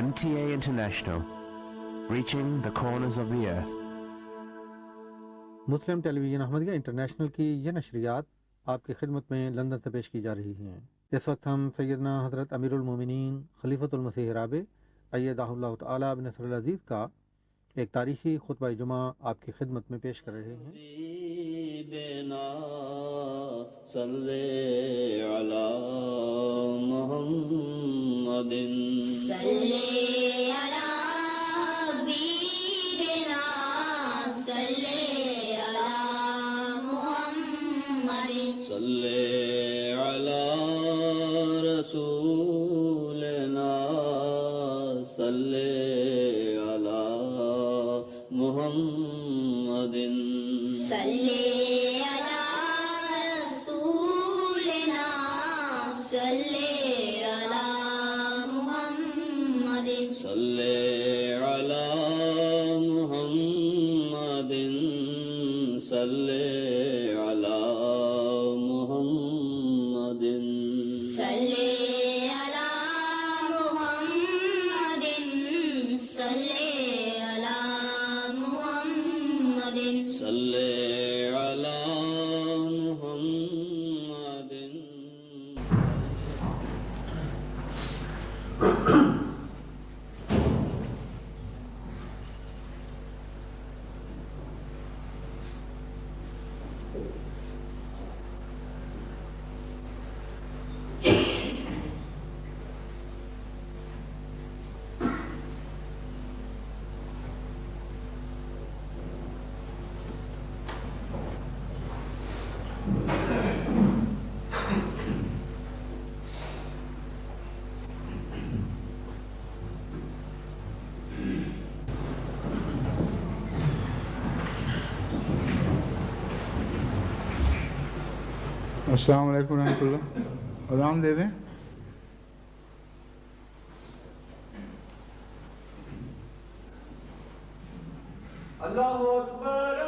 MTA International, reaching the corners of the earth. مسلم television Ahmadiyya international کی یہ نشریات آپ کی خدمت میں لندن سے پیش کی جا رہی ہیں۔ اس وقت ہم سیدنا حضرت امیر المومنین خلیفۃ المسیح رابع ایدہ اللہ تعالی بنصر العزیز کا ایک تاریخی خطبہ جمعہ آپ کی خدمت میں پیش کر رہے ہیں۔ صلی علی محمد صلی علی حبیبنا صلی علی محمد صلی علی رسولنا صلی علی محمد صلی السلام علیکم ورحمۃ اللہ۔ اذان دے دیں۔ اللہ اکبر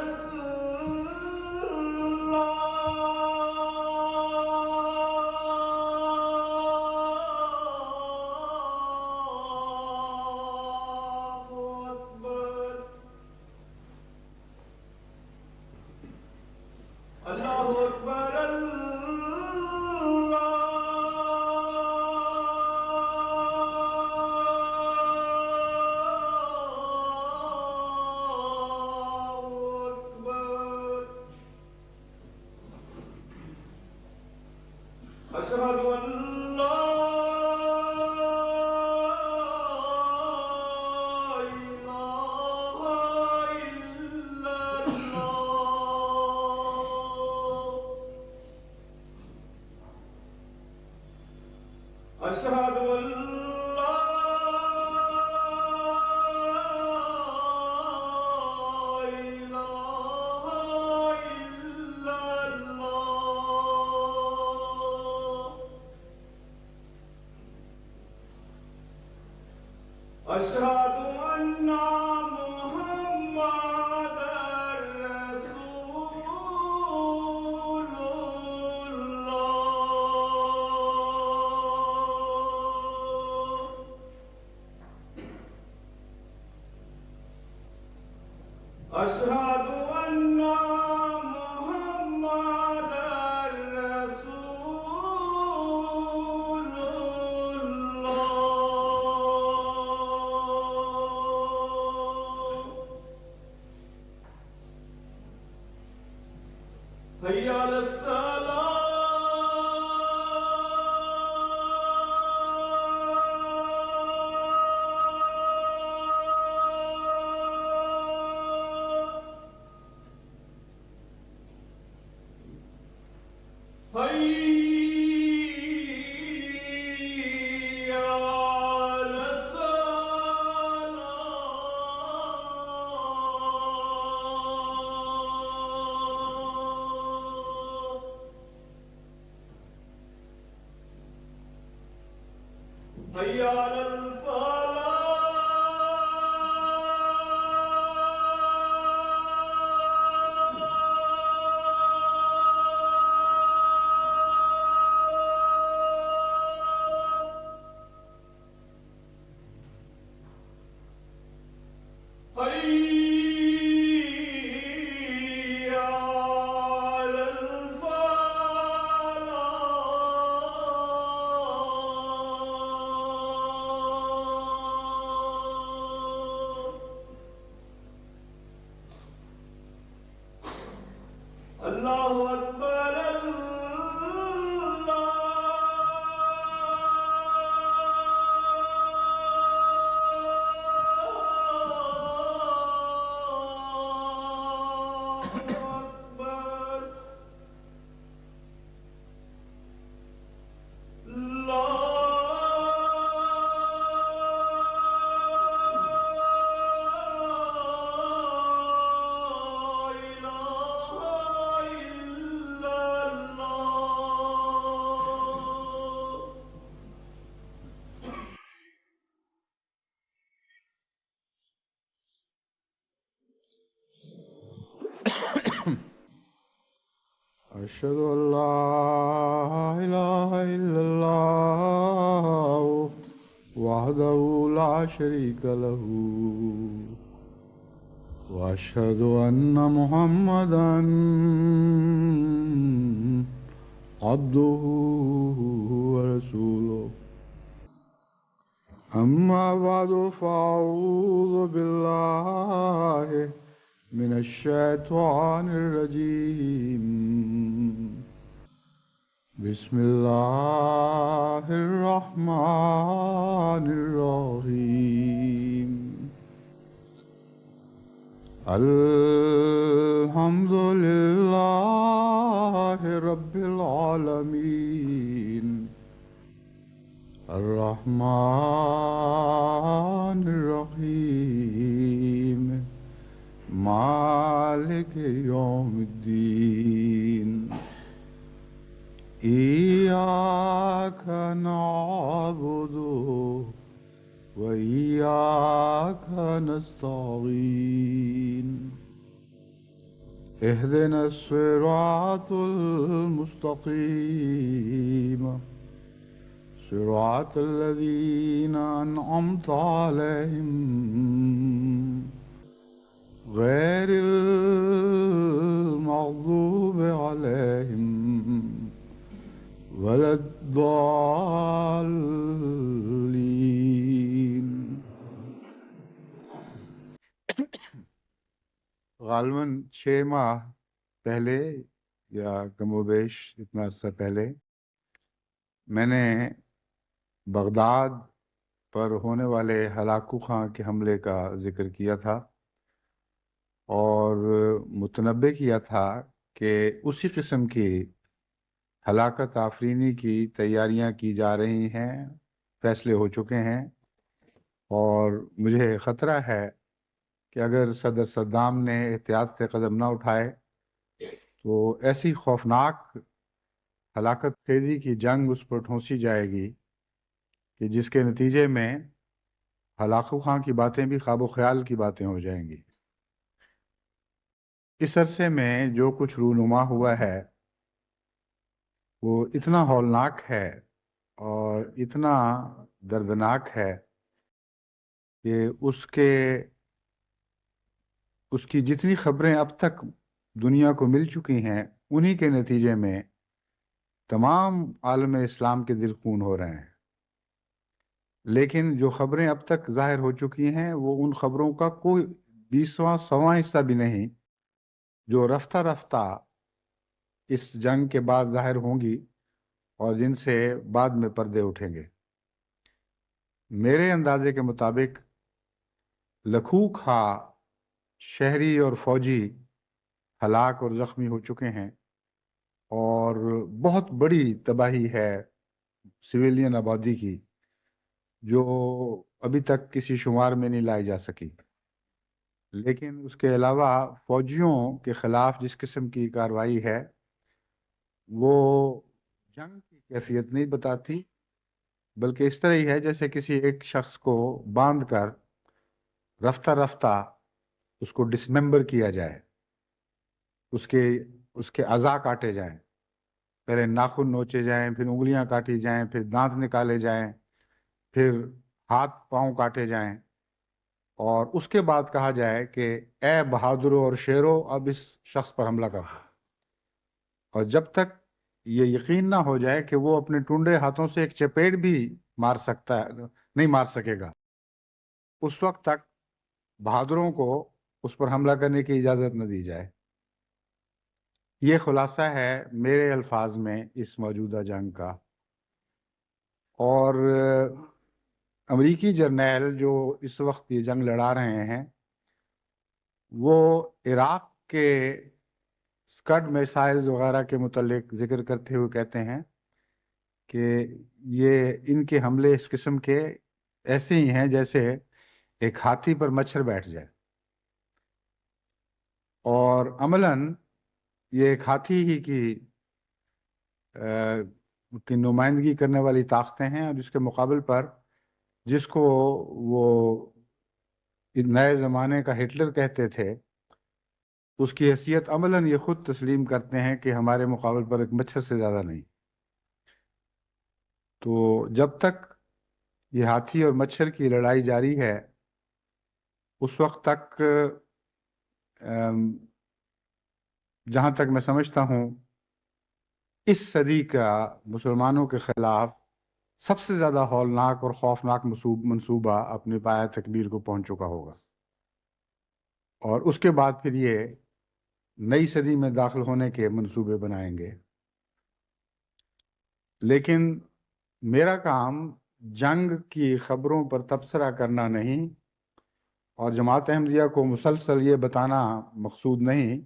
اللہ اکبر أشهد أن لا إله إلا الله وحده لا شريك له وأشهد أن محمدا عبده ورسوله أما بعد فأعوذ بالله من الشيطان الرجيم بسم الله الرحمن الرحيم الحمد لله رب العالمين الرحمن الرحيم مالك يوم الدين إياك نعبد وإياك نستعين اهدنا الصراط المستقيم صراط الذين أنعمت عليهم غير المغضوب عليهم ولا الضالين. غالباً 6 ماہ پہلے یا کم و بیش اتنا عرصہ پہلے میں نے بغداد پر ہونے والے ہلاکو خاں کے حملے کا ذکر کیا تھا اور متنبع کیا تھا کہ اسی قسم کی ہلاکت آفرینی کی تیاریاں کی جا رہی ہیں، فیصلے ہو چکے ہیں، اور مجھے خطرہ ہے کہ اگر صدر صدام نے احتیاط سے قدم نہ اٹھائے تو ایسی خوفناک ہلاکت خیزی کی جنگ اس پر ٹھونسی جائے گی کہ جس کے نتیجے میں ہلاکو خاں کی باتیں بھی خواب و خیال کی باتیں ہو جائیں گی۔ اس عرصے میں جو کچھ رونما ہوا ہے وہ اتنا ہولناک ہے اور اتنا دردناک ہے کہ اس کی جتنی خبریں اب تک دنیا کو مل چکی ہیں انہی کے نتیجے میں تمام عالم اسلام کے دل خون ہو رہے ہیں، لیکن جو خبریں اب تک ظاہر ہو چکی ہیں وہ ان خبروں کا کوئی 20واں حصہ بھی نہیں جو رفتہ رفتہ اس جنگ کے بعد ظاہر ہوں گی اور جن سے بعد میں پردے اٹھیں گے۔ میرے اندازے کے مطابق لکھوں خواہ شہری اور فوجی ہلاک اور زخمی ہو چکے ہیں اور بہت بڑی تباہی ہے سویلین آبادی کی جو ابھی تک کسی شمار میں نہیں لائی جا سکی، لیکن اس کے علاوہ فوجیوں کے خلاف جس قسم کی کارروائی ہے وہ جنگ کی کیفیت نہیں بتاتی، بلکہ اس طرح ہی ہے جیسے کسی ایک شخص کو باندھ کر رفتہ رفتہ اس کو ڈسممبر کیا جائے، اس کے اعضاء کاٹے جائیں، پہلے ناخن نوچے جائیں، پھر انگلیاں کاٹی جائیں، پھر دانت نکالے جائیں، پھر ہاتھ پاؤں کاٹے جائیں، اور اس کے بعد کہا جائے کہ اے بہادروں اور شیروں اب اس شخص پر حملہ کرو، اور جب تک یہ یقین نہ ہو جائے کہ وہ اپنے ٹونڈے ہاتھوں سے ایک چپیڑ بھی نہیں مار سکے گا، اس وقت تک بہادروں کو اس پر حملہ کرنے کی اجازت نہ دی جائے۔ یہ خلاصہ ہے میرے الفاظ میں اس موجودہ جنگ کا. اور امریکی جرنیل جو اس وقت یہ جنگ لڑا رہے ہیں وہ عراق کے اسکڈ میسائلز وغیرہ کے متعلق ذکر کرتے ہوئے کہتے ہیں کہ یہ ان کے حملے اس قسم کے ایسے ہی ہیں جیسے ایک ہاتھی پر مچھر بیٹھ جائے، اور عملاً یہ ایک ہاتھی ہی کی نمائندگی کرنے والی طاقتیں ہیں، اور جس کے مقابل پر جس کو وہ نئے زمانے کا ہٹلر کہتے تھے، اس کی حیثیت عملاً یہ خود تسلیم کرتے ہیں کہ ہمارے مقابل پر ایک مچھر سے زیادہ نہیں. تو جب تک یہ ہاتھی اور مچھر کی لڑائی جاری ہے اس وقت تک جہاں تک میں سمجھتا ہوں اس صدی کا مسلمانوں کے خلاف سب سے زیادہ ہولناک اور خوفناک منصوبہ اپنے پایہ تکمیل کو پہنچ چکا ہوگا، اور اس کے بعد پھر یہ نئی صدی میں داخل ہونے کے منصوبے بنائیں گے. لیکن میرا کام جنگ کی خبروں پر تبصرہ کرنا نہیں، اور جماعت احمدیہ کو مسلسل یہ بتانا مقصود نہیں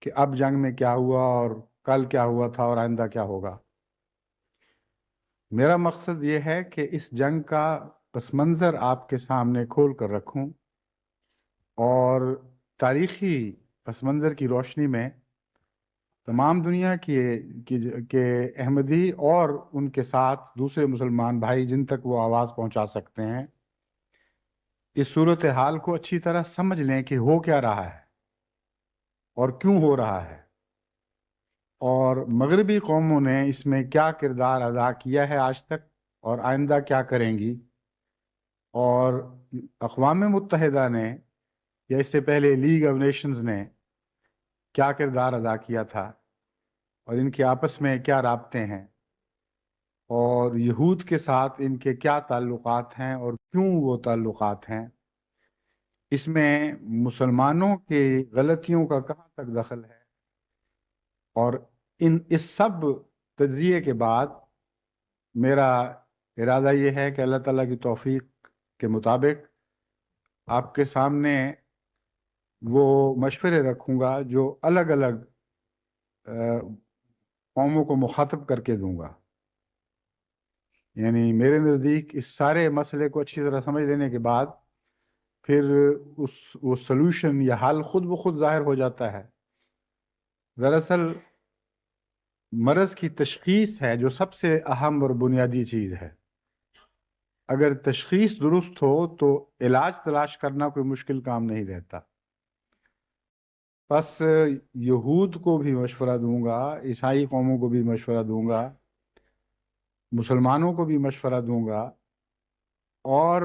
کہ اب جنگ میں کیا ہوا اور کل کیا ہوا تھا اور آئندہ کیا ہوگا. میرا مقصد یہ ہے کہ اس جنگ کا پس منظر آپ کے سامنے کھول کر رکھوں، اور تاریخی پس منظر کی روشنی میں تمام دنیا کے احمدی اور ان کے ساتھ دوسرے مسلمان بھائی جن تک وہ آواز پہنچا سکتے ہیں اس صورتحال کو اچھی طرح سمجھ لیں کہ ہو کیا رہا ہے اور کیوں ہو رہا ہے، اور مغربی قوموں نے اس میں کیا کردار ادا کیا ہے آج تک اور آئندہ کیا کریں گی، اور اقوام متحدہ نے یا اس سے پہلے لیگ آف نیشنز نے کیا کردار ادا کیا تھا، اور ان کے آپس میں کیا رابطے ہیں، اور یہود کے ساتھ ان کے کیا تعلقات ہیں اور کیوں وہ تعلقات ہیں. اس میں مسلمانوں کی غلطیوں کا کہاں تک دخل ہے، اور اس سب تجزیے کے بعد میرا ارادہ یہ ہے کہ اللہ تعالیٰ کی توفیق کے مطابق آپ کے سامنے وہ مشورے رکھوں گا جو الگ الگ قوموں کو مخاطب کر کے دوں گا. یعنی میرے نزدیک اس سارے مسئلے کو اچھی طرح سمجھ لینے کے بعد پھر وہ سلوشن یا حل خود بخود ظاہر ہو جاتا ہے. دراصل مرض کی تشخیص ہے جو سب سے اہم اور بنیادی چیز ہے. اگر تشخیص درست ہو تو علاج تلاش کرنا کوئی مشکل کام نہیں رہتا. بس یہود کو بھی مشورہ دوں گا، عیسائی قوموں کو بھی مشورہ دوں گا، مسلمانوں کو بھی مشورہ دوں گا، اور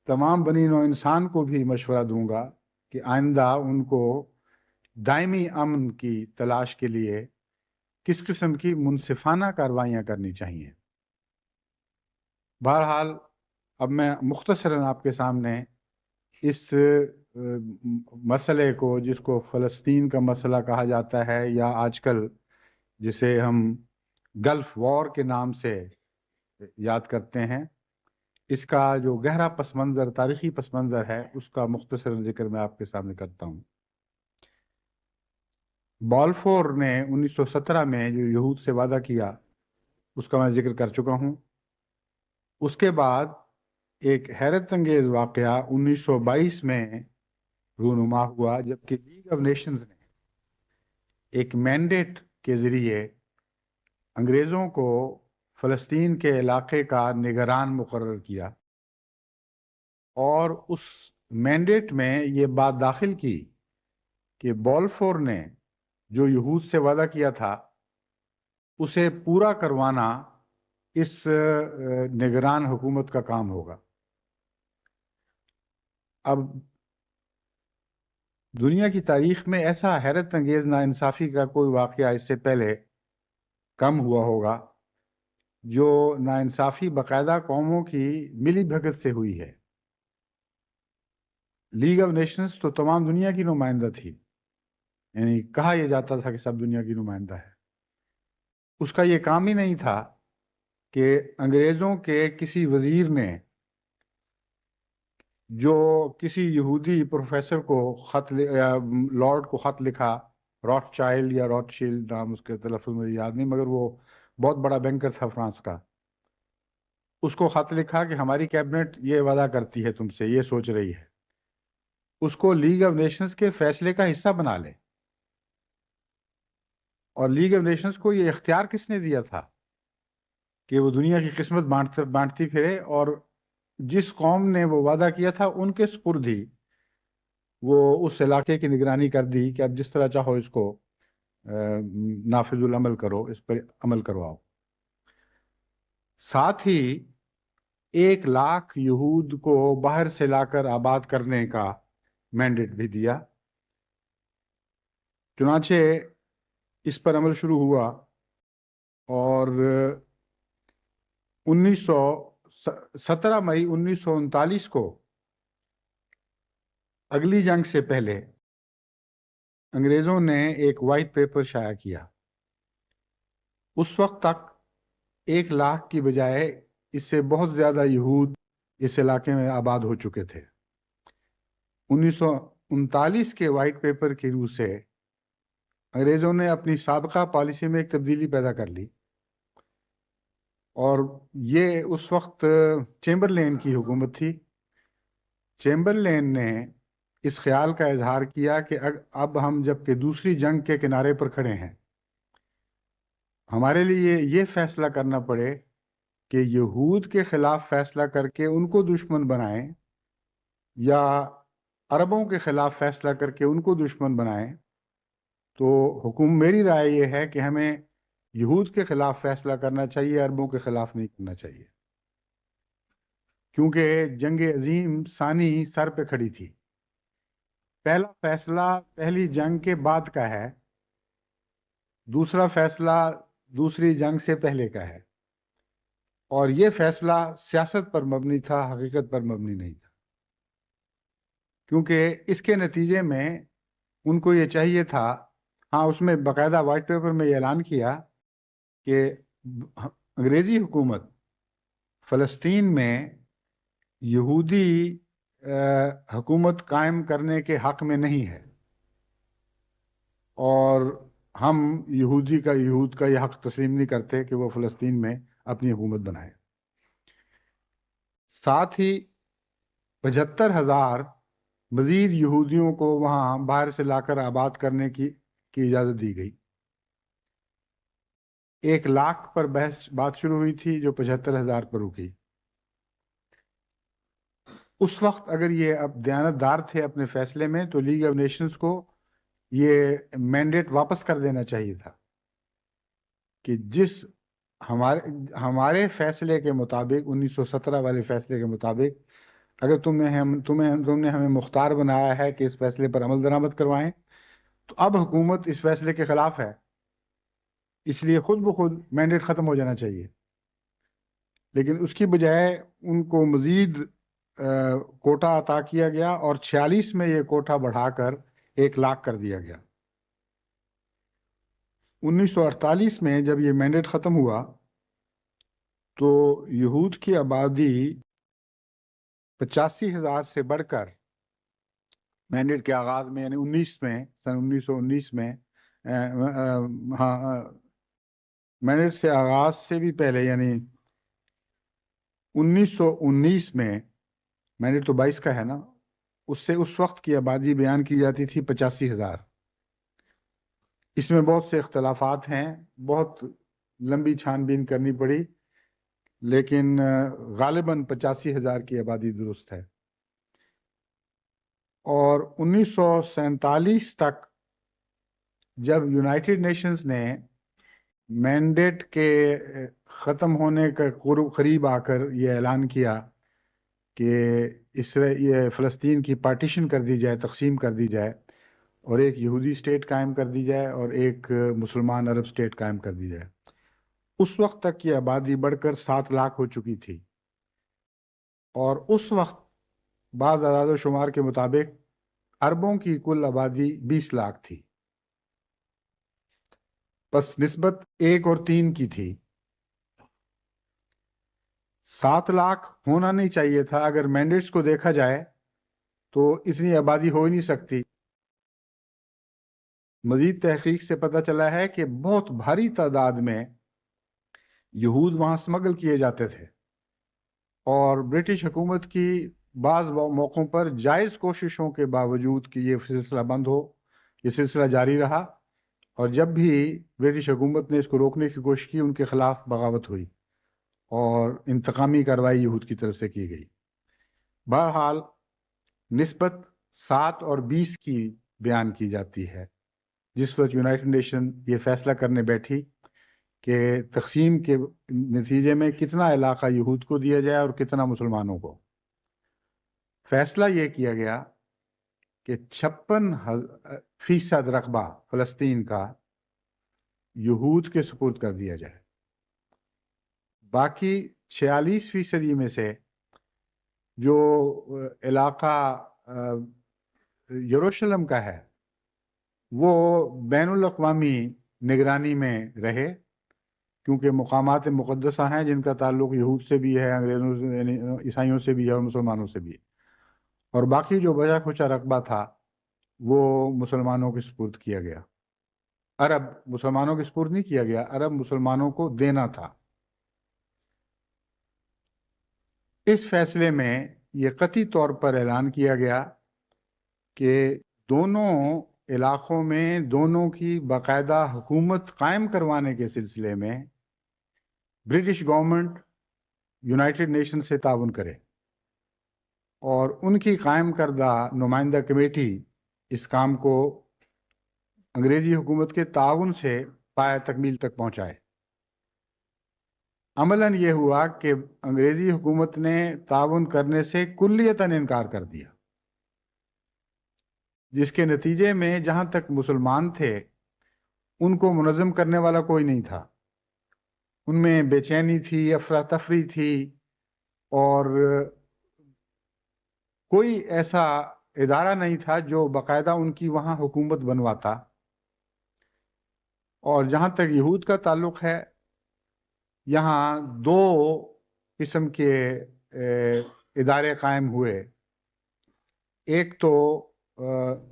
تمام بنی نوع انسان کو بھی مشورہ دوں گا کہ آئندہ ان کو دائمی امن کی تلاش کے لیے کس قسم کی منصفانہ کاروائیاں کرنی چاہیے. بہرحال اب میں مختصراً آپ کے سامنے اس مسئلے کو، جس کو فلسطین کا مسئلہ کہا جاتا ہے یا آج کل جسے ہم گلف وار کے نام سے یاد کرتے ہیں، اس کا جو گہرا پس منظر، تاریخی پس منظر ہے، اس کا مختصراً ذکر میں آپ کے سامنے کرتا ہوں. بالفور نے 1917 میں جو یہود سے وعدہ کیا اس کا میں ذکر کر چکا ہوں. اس کے بعد ایک حیرت انگیز واقعہ 1922 میں رونما ہوا، جبکہ لیگ آف نیشنز نے ایک مینڈیٹ کے ذریعے انگریزوں کو فلسطین کے علاقے کا نگران مقرر کیا، اور اس مینڈیٹ میں یہ بات داخل کی کہ بالفور نے جو یہود سے وعدہ کیا تھا اسے پورا کروانا اس نگران حکومت کا کام ہوگا. اب دنیا کی تاریخ میں ایسا حیرت انگیز ناانصافی کا کوئی واقعہ اس سے پہلے کم ہوا ہوگا جو ناانصافی باقاعدہ قوموں کی ملی بھگت سے ہوئی ہے. لیگ آف نیشنز تو تمام دنیا کی نمائندہ تھی، یعنی کہا یہ جاتا تھا کہ سب دنیا کی نمائندہ ہے. اس کا یہ کام ہی نہیں تھا کہ انگریزوں کے کسی وزیر نے جو کسی یہودی پروفیسر کو یا لارڈ کو خط لکھا، راٹ چائلڈ یا راٹ شیلڈ نام اس کے تلفظ مجھے یاد نہیں، مگر وہ بہت بڑا بینکر تھا فرانس کا. اس کو خط لکھا کہ ہماری کیبنٹ یہ وعدہ کرتی ہے تم سے، یہ سوچ رہی ہے، اس کو لیگ آف نیشنز کے فیصلے کا حصہ بنا لے. اور لیگ آف نیشنز کو یہ اختیار کس نے دیا تھا کہ وہ دنیا کی قسمت بانٹتی پھرے، اور جس قوم نے وہ وعدہ کیا تھا ان کے سپرد ہی وہ اس علاقے کی نگرانی کر دی کہ اب جس طرح چاہو اس کو نافذ العمل کرو، اس پر عمل کرواؤ. ساتھ ہی 1,00,000 یہود کو باہر سے لا کر آباد کرنے کا مینڈیٹ بھی دیا. چنانچہ اس پر عمل شروع ہوا اور 17 مئی 1939 کو اگلی جنگ سے پہلے انگریزوں نے ایک وائٹ پیپر شائع کیا. اس وقت تک 1,00,000 کی بجائے اس سے بہت زیادہ یہود اس علاقے میں آباد ہو چکے تھے. 1939 کے وائٹ پیپر کی روح سے انگریزوں نے اپنی سابقہ پالیسی میں ایک تبدیلی پیدا کر لی، اور یہ اس وقت چیمبرلین کی حکومت تھی. چیمبرلین نے اس خیال کا اظہار کیا کہ اب ہم جب کہ دوسری جنگ کے کنارے پر کھڑے ہیں، ہمارے لیے یہ فیصلہ کرنا پڑے کہ یہود کے خلاف فیصلہ کر کے ان کو دشمن بنائیں یا عربوں کے خلاف فیصلہ کر کے ان کو دشمن بنائیں. تو میری رائے یہ ہے کہ ہمیں یہود کے خلاف فیصلہ کرنا چاہیے، عربوں کے خلاف نہیں کرنا چاہیے، کیونکہ جنگ عظیم ثانی سر پہ کھڑی تھی. پہلا فیصلہ پہلی جنگ کے بعد کا ہے، دوسرا فیصلہ دوسری جنگ سے پہلے کا ہے، اور یہ فیصلہ سیاست پر مبنی تھا، حقیقت پر مبنی نہیں تھا. کیونکہ اس کے نتیجے میں ان کو یہ چاہیے تھا، ہاں اس میں باقاعدہ وائٹ پیپر میں یہ اعلان کیا کہ انگریزی حکومت فلسطین میں یہودی حکومت قائم کرنے کے حق میں نہیں ہے، اور ہم یہود کا یہ حق تسلیم نہیں کرتے کہ وہ فلسطین میں اپنی حکومت بنائے. ساتھ ہی 75,000 مزید یہودیوں کو وہاں باہر سے لا کر آباد کرنے کی اجازت دی گئی. 1,00,000 پر بات شروع ہوئی تھی جو 75,000 پر رکی. اس وقت اگر یہ اب دیانتدار تھے اپنے فیصلے میں تو لیگ آف نیشنز کو یہ مینڈیٹ واپس کر دینا چاہیے تھا کہ جس ہمارے فیصلے کے مطابق 1917 والے فیصلے کے مطابق اگر تم نے ہمیں مختار بنایا ہے کہ اس فیصلے پر عمل درآمد کروائیں، تو اب حکومت اس فیصلے کے خلاف ہے، اس لیے خود بخود مینڈیٹ ختم ہو جانا چاہیے. لیکن اس کی بجائے ان کو مزید کوٹا عطا کیا گیا، اور 46 میں یہ کوٹا بڑھا کر 1,00,000 کر دیا گیا. 1948 میں جب یہ مینڈیٹ ختم ہوا تو یہود کی آبادی 85,000 سے بڑھ کر مینڈیٹ کے آغاز میں یعنی سن 1919 میں مینڈیٹ سے آغاز سے بھی پہلے یعنی 1919 میں، مینڈیٹ تو 22 کا ہے نا، اس وقت کی آبادی بیان کی جاتی تھی 85,000. اس میں بہت سے اختلافات ہیں، بہت لمبی چھان بین کرنی پڑی، لیکن غالباً 85,000 کی آبادی درست ہے. اور 1947 تک جب یونائٹڈ نیشنز نے مینڈیٹ کے ختم ہونے کا قریب آ کر یہ اعلان کیا کہ یہ فلسطین کی پارٹیشن کر دی جائے، تقسیم کر دی جائے، اور ایک یہودی اسٹیٹ قائم کر دی جائے اور ایک مسلمان عرب اسٹیٹ قائم کر دی جائے، اس وقت تک کی آبادی بڑھ کر 7,00,000 ہو چکی تھی. اور اس وقت بعض اعداد و شمار کے مطابق عربوں کی کل آبادی 20,00,000 تھی. بس نسبت 1 اور 3 کی تھی۔ 7 لاکھ ہونا نہیں چاہیے تھا۔ اگر مینڈیٹس کو دیکھا جائے تو اتنی آبادی ہو ہی نہیں سکتی۔ مزید تحقیق سے پتہ چلا ہے کہ بہت بھاری تعداد میں یہود وہاں سمگل کیے جاتے تھے، اور برٹش حکومت کی بعض موقعوں پر جائز کوششوں کے باوجود کہ یہ سلسلہ بند ہو، یہ سلسلہ جاری رہا، اور جب بھی برٹش حکومت نے اس کو روکنے کی کوشش کی ان کے خلاف بغاوت ہوئی اور انتقامی کارروائی یہود کی طرف سے کی گئی۔ بہرحال نسبت 7 اور 20 کی بیان کی جاتی ہے جس وقت یونائٹڈ نیشن یہ فیصلہ کرنے بیٹھی کہ تقسیم کے نتیجے میں کتنا علاقہ یہود کو دیا جائے اور کتنا مسلمانوں کو۔ فیصلہ یہ کیا گیا کہ 56% رقبہ فلسطین کا یہود کے سپرد کر دیا جائے، باقی 46% میں سے جو علاقہ یروشلم کا ہے وہ بین الاقوامی نگرانی میں رہے، کیونکہ مقامات مقدسہ ہیں جن کا تعلق یہود سے بھی ہے، انگریزوں سے یعنی عیسائیوں سے بھی ہے اور مسلمانوں سے بھی ہے، اور باقی جو بچا کھچا رقبہ تھا وہ مسلمانوں کے سپرد کیا گیا۔ عرب مسلمانوں کے سپرد نہیں کیا گیا، عرب مسلمانوں کو دینا تھا۔ اس فیصلے میں یہ قطعی طور پر اعلان کیا گیا کہ دونوں علاقوں میں دونوں کی باقاعدہ حکومت قائم کروانے کے سلسلے میں برٹش گورنمنٹ یونائٹڈ نیشن سے تعاون کرے، اور ان کی قائم کردہ نمائندہ کمیٹی اس کام کو انگریزی حکومت کے تعاون سے پایہ تکمیل تک پہنچائے۔ عملاً یہ ہوا کہ انگریزی حکومت نے تعاون کرنے سے کلیتاً انکار کر دیا، جس کے نتیجے میں جہاں تک مسلمان تھے ان کو منظم کرنے والا کوئی نہیں تھا، ان میں بے چینی تھی، افراتفری تھی، اور کوئی ایسا ادارہ نہیں تھا جو باقاعدہ ان کی وہاں حکومت بنواتا۔ اور جہاں تک یہود کا تعلق ہے، یہاں 2 قسم کے ادارے قائم ہوئے۔ ایک تو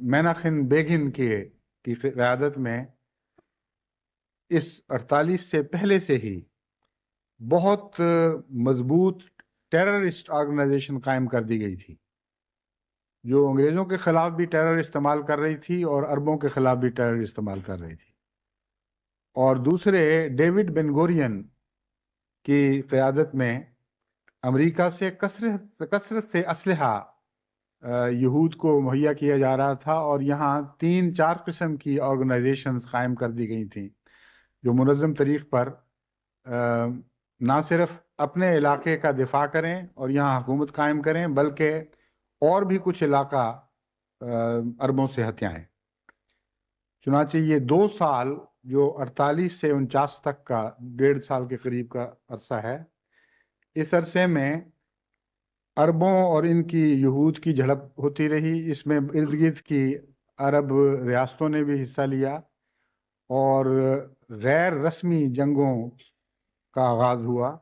میناخن بیگن کی قیادت میں اس 48 سے پہلے سے ہی بہت مضبوط ٹیررسٹ آرگنائزیشن قائم کر دی گئی تھی، جو انگریزوں کے خلاف بھی ٹیرر استعمال کر رہی تھی اور عربوں کے خلاف بھی ٹیرر استعمال کر رہی تھی۔ اور دوسرے ڈیوڈ بن گورین کی قیادت میں امریکہ سے کثرت سے اسلحہ یہود کو مہیا کیا جا رہا تھا، اور یہاں 3-4 قسم کی آرگنائزیشنز قائم کر دی گئی تھیں جو منظم طریق پر نہ صرف اپنے علاقے کا دفاع کریں اور یہاں حکومت قائم کریں، بلکہ اور بھی کچھ علاقہ عربوں سے ہتھیائیں۔ چنانچہ یہ 2 سال جو 48 سے 49 تک کا 1.5 سال کے قریب کا عرصہ ہے، اس عرصے میں عربوں اور ان کی یہود کی جھڑپ ہوتی رہی۔ اس میں ارد گرد کی عرب ریاستوں نے بھی حصہ لیا، اور غیر رسمی جنگوں کا آغاز ہوا،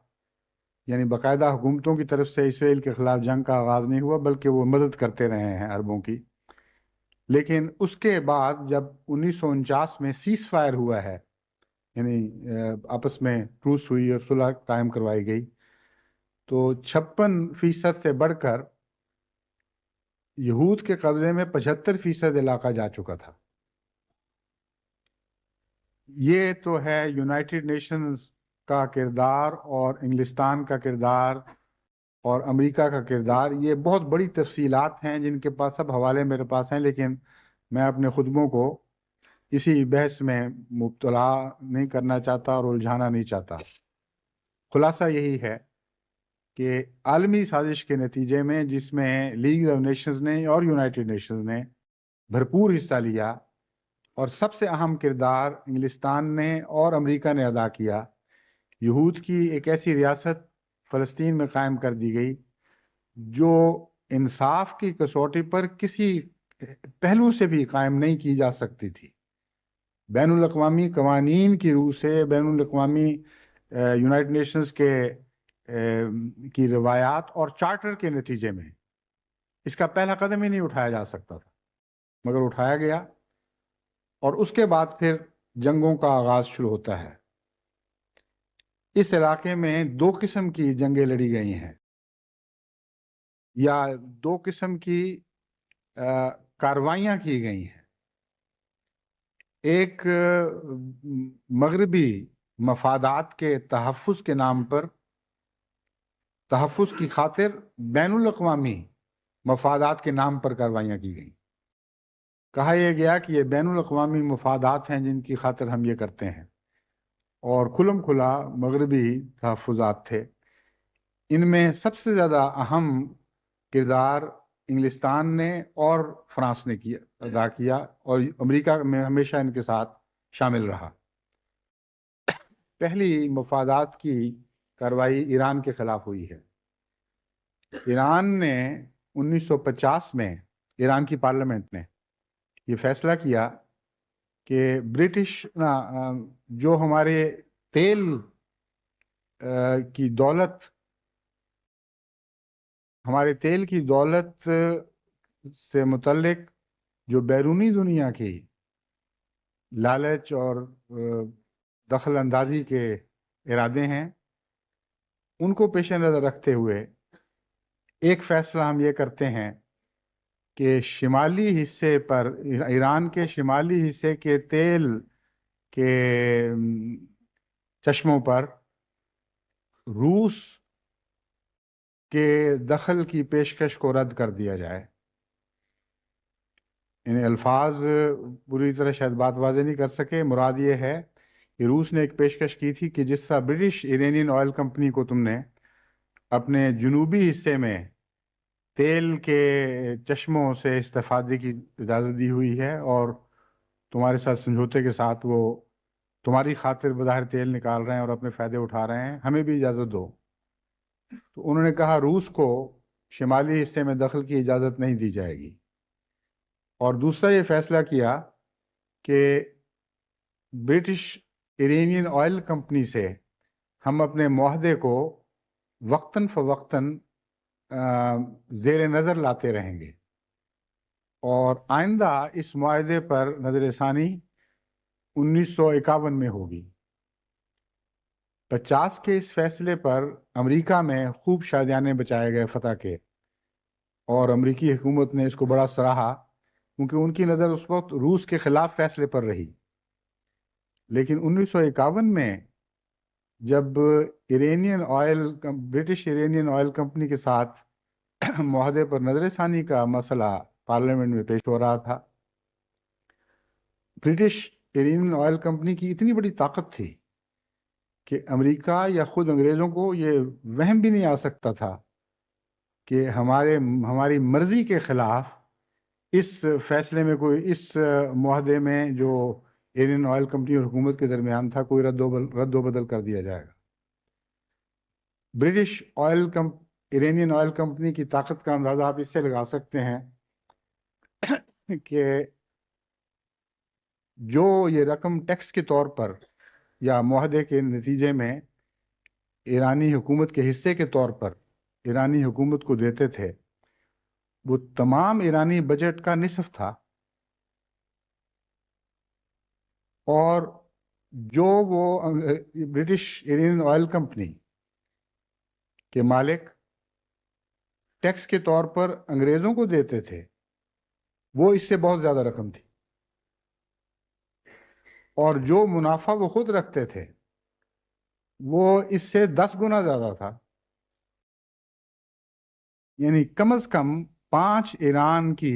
یعنی باقاعدہ حکومتوں کی طرف سے اسرائیل کے خلاف جنگ کا آغاز نہیں ہوا، بلکہ وہ مدد کرتے رہے ہیں عربوں کی۔ لیکن اس کے بعد جب 1949 میں سیز فائر ہوا ہے، یعنی آپس میں ٹروس ہوئی اور صلح قائم کروائی گئی، تو 56% سے بڑھ کر یہود کے قبضے میں 75% علاقہ جا چکا تھا۔ یہ تو ہے یونائٹڈ نیشنز کا کردار اور انگلستان کا کردار اور امریکہ کا کردار۔ یہ بہت بڑی تفصیلات ہیں جن کے پاس سب حوالے میرے پاس ہیں، لیکن میں اپنے خطبوں کو اسی بحث میں مبتلا نہیں کرنا چاہتا اور الجھانا نہیں چاہتا۔ خلاصہ یہی ہے کہ عالمی سازش کے نتیجے میں، جس میں لیگ آف نیشنز نے اور یونائٹڈ نیشنز نے بھرپور حصہ لیا، اور سب سے اہم کردار انگلستان نے اور امریکہ نے ادا کیا، یہود کی ایک ایسی ریاست فلسطین میں قائم کر دی گئی جو انصاف کی کسوٹی پر کسی پہلو سے بھی قائم نہیں کی جا سکتی تھی۔ بین الاقوامی قوانین کی روح سے، بین الاقوامی یونائٹڈ نیشنز کے کی روایات اور چارٹر کے نتیجے میں اس کا پہلا قدم ہی نہیں اٹھایا جا سکتا تھا، مگر اٹھایا گیا، اور اس کے بعد پھر جنگوں کا آغاز شروع ہوتا ہے۔ اس علاقے میں دو قسم کی جنگیں لڑی گئی ہیں، یا دو قسم کی کاروائیاں کی گئی ہیں۔ ایک مغربی مفادات کے تحفظ کے نام پر، تحفظ کی خاطر بین الاقوامی مفادات کے نام پر کاروائیاں کی گئیں۔ کہا یہ گیا کہ یہ بین الاقوامی مفادات ہیں جن کی خاطر ہم یہ کرتے ہیں، اور کھلم کھلا مغربی تحفظات تھے۔ ان میں سب سے زیادہ اہم کردار انگلستان نے اور فرانس نے ادا کیا، اور امریکہ میں ہمیشہ ان کے ساتھ شامل رہا۔ پہلی مفادات کی کارروائی ایران کے خلاف ہوئی ہے۔ ایران نے 1950 میں، ایران کی پارلیمنٹ نے یہ فیصلہ کیا کہ برٹش جو ہمارے تیل کی دولت، ہمارے تیل کی دولت سے متعلق جو بیرونی دنیا کی لالچ اور دخل اندازی کے ارادے ہیں، ان کو پیش نظر رکھتے ہوئے ایک فیصلہ ہم یہ کرتے ہیں کہ شمالی حصے پر، ایران کے شمالی حصے کے تیل کے چشموں پر روس کے دخل کی پیشکش کو رد کر دیا جائے۔ ان الفاظ پوری طرح شاید بات واضح نہیں کر سکے، مراد یہ ہے کہ روس نے ایک پیشکش کی تھی کہ جس طرح برٹش ایرانین آئل کمپنی کو تم نے اپنے جنوبی حصے میں تیل کے چشموں سے استفادے کی اجازت دی ہوئی ہے، اور تمہارے ساتھ سمجھوتے کے ساتھ وہ تمہاری خاطر بظاہر تیل نکال رہے ہیں اور اپنے فائدے اٹھا رہے ہیں، ہمیں بھی اجازت دو۔ تو انہوں نے کہا روس کو شمالی حصے میں دخل کی اجازت نہیں دی جائے گی، اور دوسرا یہ فیصلہ کیا کہ برٹش ایرانین آئل کمپنی سے ہم اپنے معاہدے کو وقتاً فوقتاً زیر نظر لاتے رہیں گے، اور آئندہ اس معاہدے پر نظر ثانی 1951 میں ہوگی۔ 50 کے اس فیصلے پر امریکہ میں خوب شادیانے بچائے گئے فتح کے، اور امریکی حکومت نے اس کو بڑا سراہا، کیونکہ ان کی نظر اس وقت روس کے خلاف فیصلے پر رہی۔ لیکن 1951 میں جب برٹش ایرانین آئل کمپنی کے ساتھ معاہدے پر نظر ثانی کا مسئلہ پارلیمنٹ میں پیش ہو رہا تھا، برٹش ایرانین آئل کمپنی کی اتنی بڑی طاقت تھی کہ امریکہ یا خود انگریزوں کو یہ وہم بھی نہیں آ سکتا تھا کہ ہماری مرضی کے خلاف اس فیصلے میں کوئی، اس معاہدے میں جو ایرانین آئل کمپنی اور حکومت کے درمیان تھا، کوئی رد و بدل کر دیا جائے گا۔ برٹش ایرانین آئل کمپنی کی طاقت کا اندازہ آپ اس سے لگا سکتے ہیں کہ جو یہ رقم ٹیکس کے طور پر یا معاہدے کے نتیجے میں ایرانی حکومت کے حصے کے طور پر ایرانی حکومت کو دیتے تھے، وہ تمام ایرانی بجٹ کا نصف تھا، اور جو وہ برٹش ایرانین آئل کمپنی کے مالک ٹیکس کے طور پر انگریزوں کو دیتے تھے، وہ اس سے بہت زیادہ رقم تھی، اور جو منافع وہ خود رکھتے تھے وہ اس سے 10 گنا زیادہ تھا۔ یعنی کم از کم 5 ایران کی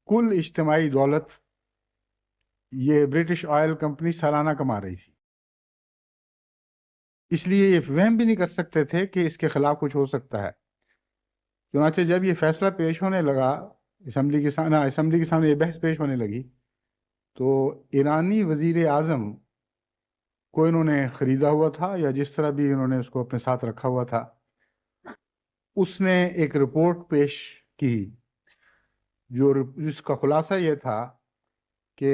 کل اجتماعی دولت یہ برٹش آئل کمپنی سالانہ کما رہی تھی۔ اس لیے یہ وہم بھی نہیں کر سکتے تھے کہ اس کے خلاف کچھ ہو سکتا ہے۔ چنانچہ جب یہ فیصلہ پیش ہونے لگا، اسمبلی کے سامنے یہ بحث پیش ہونے لگی، تو ایرانی وزیر اعظم کو انہوں نے خریدا ہوا تھا، یا جس طرح بھی انہوں نے اس کو اپنے ساتھ رکھا ہوا تھا، اس نے ایک رپورٹ پیش کی جس کا خلاصہ یہ تھا کہ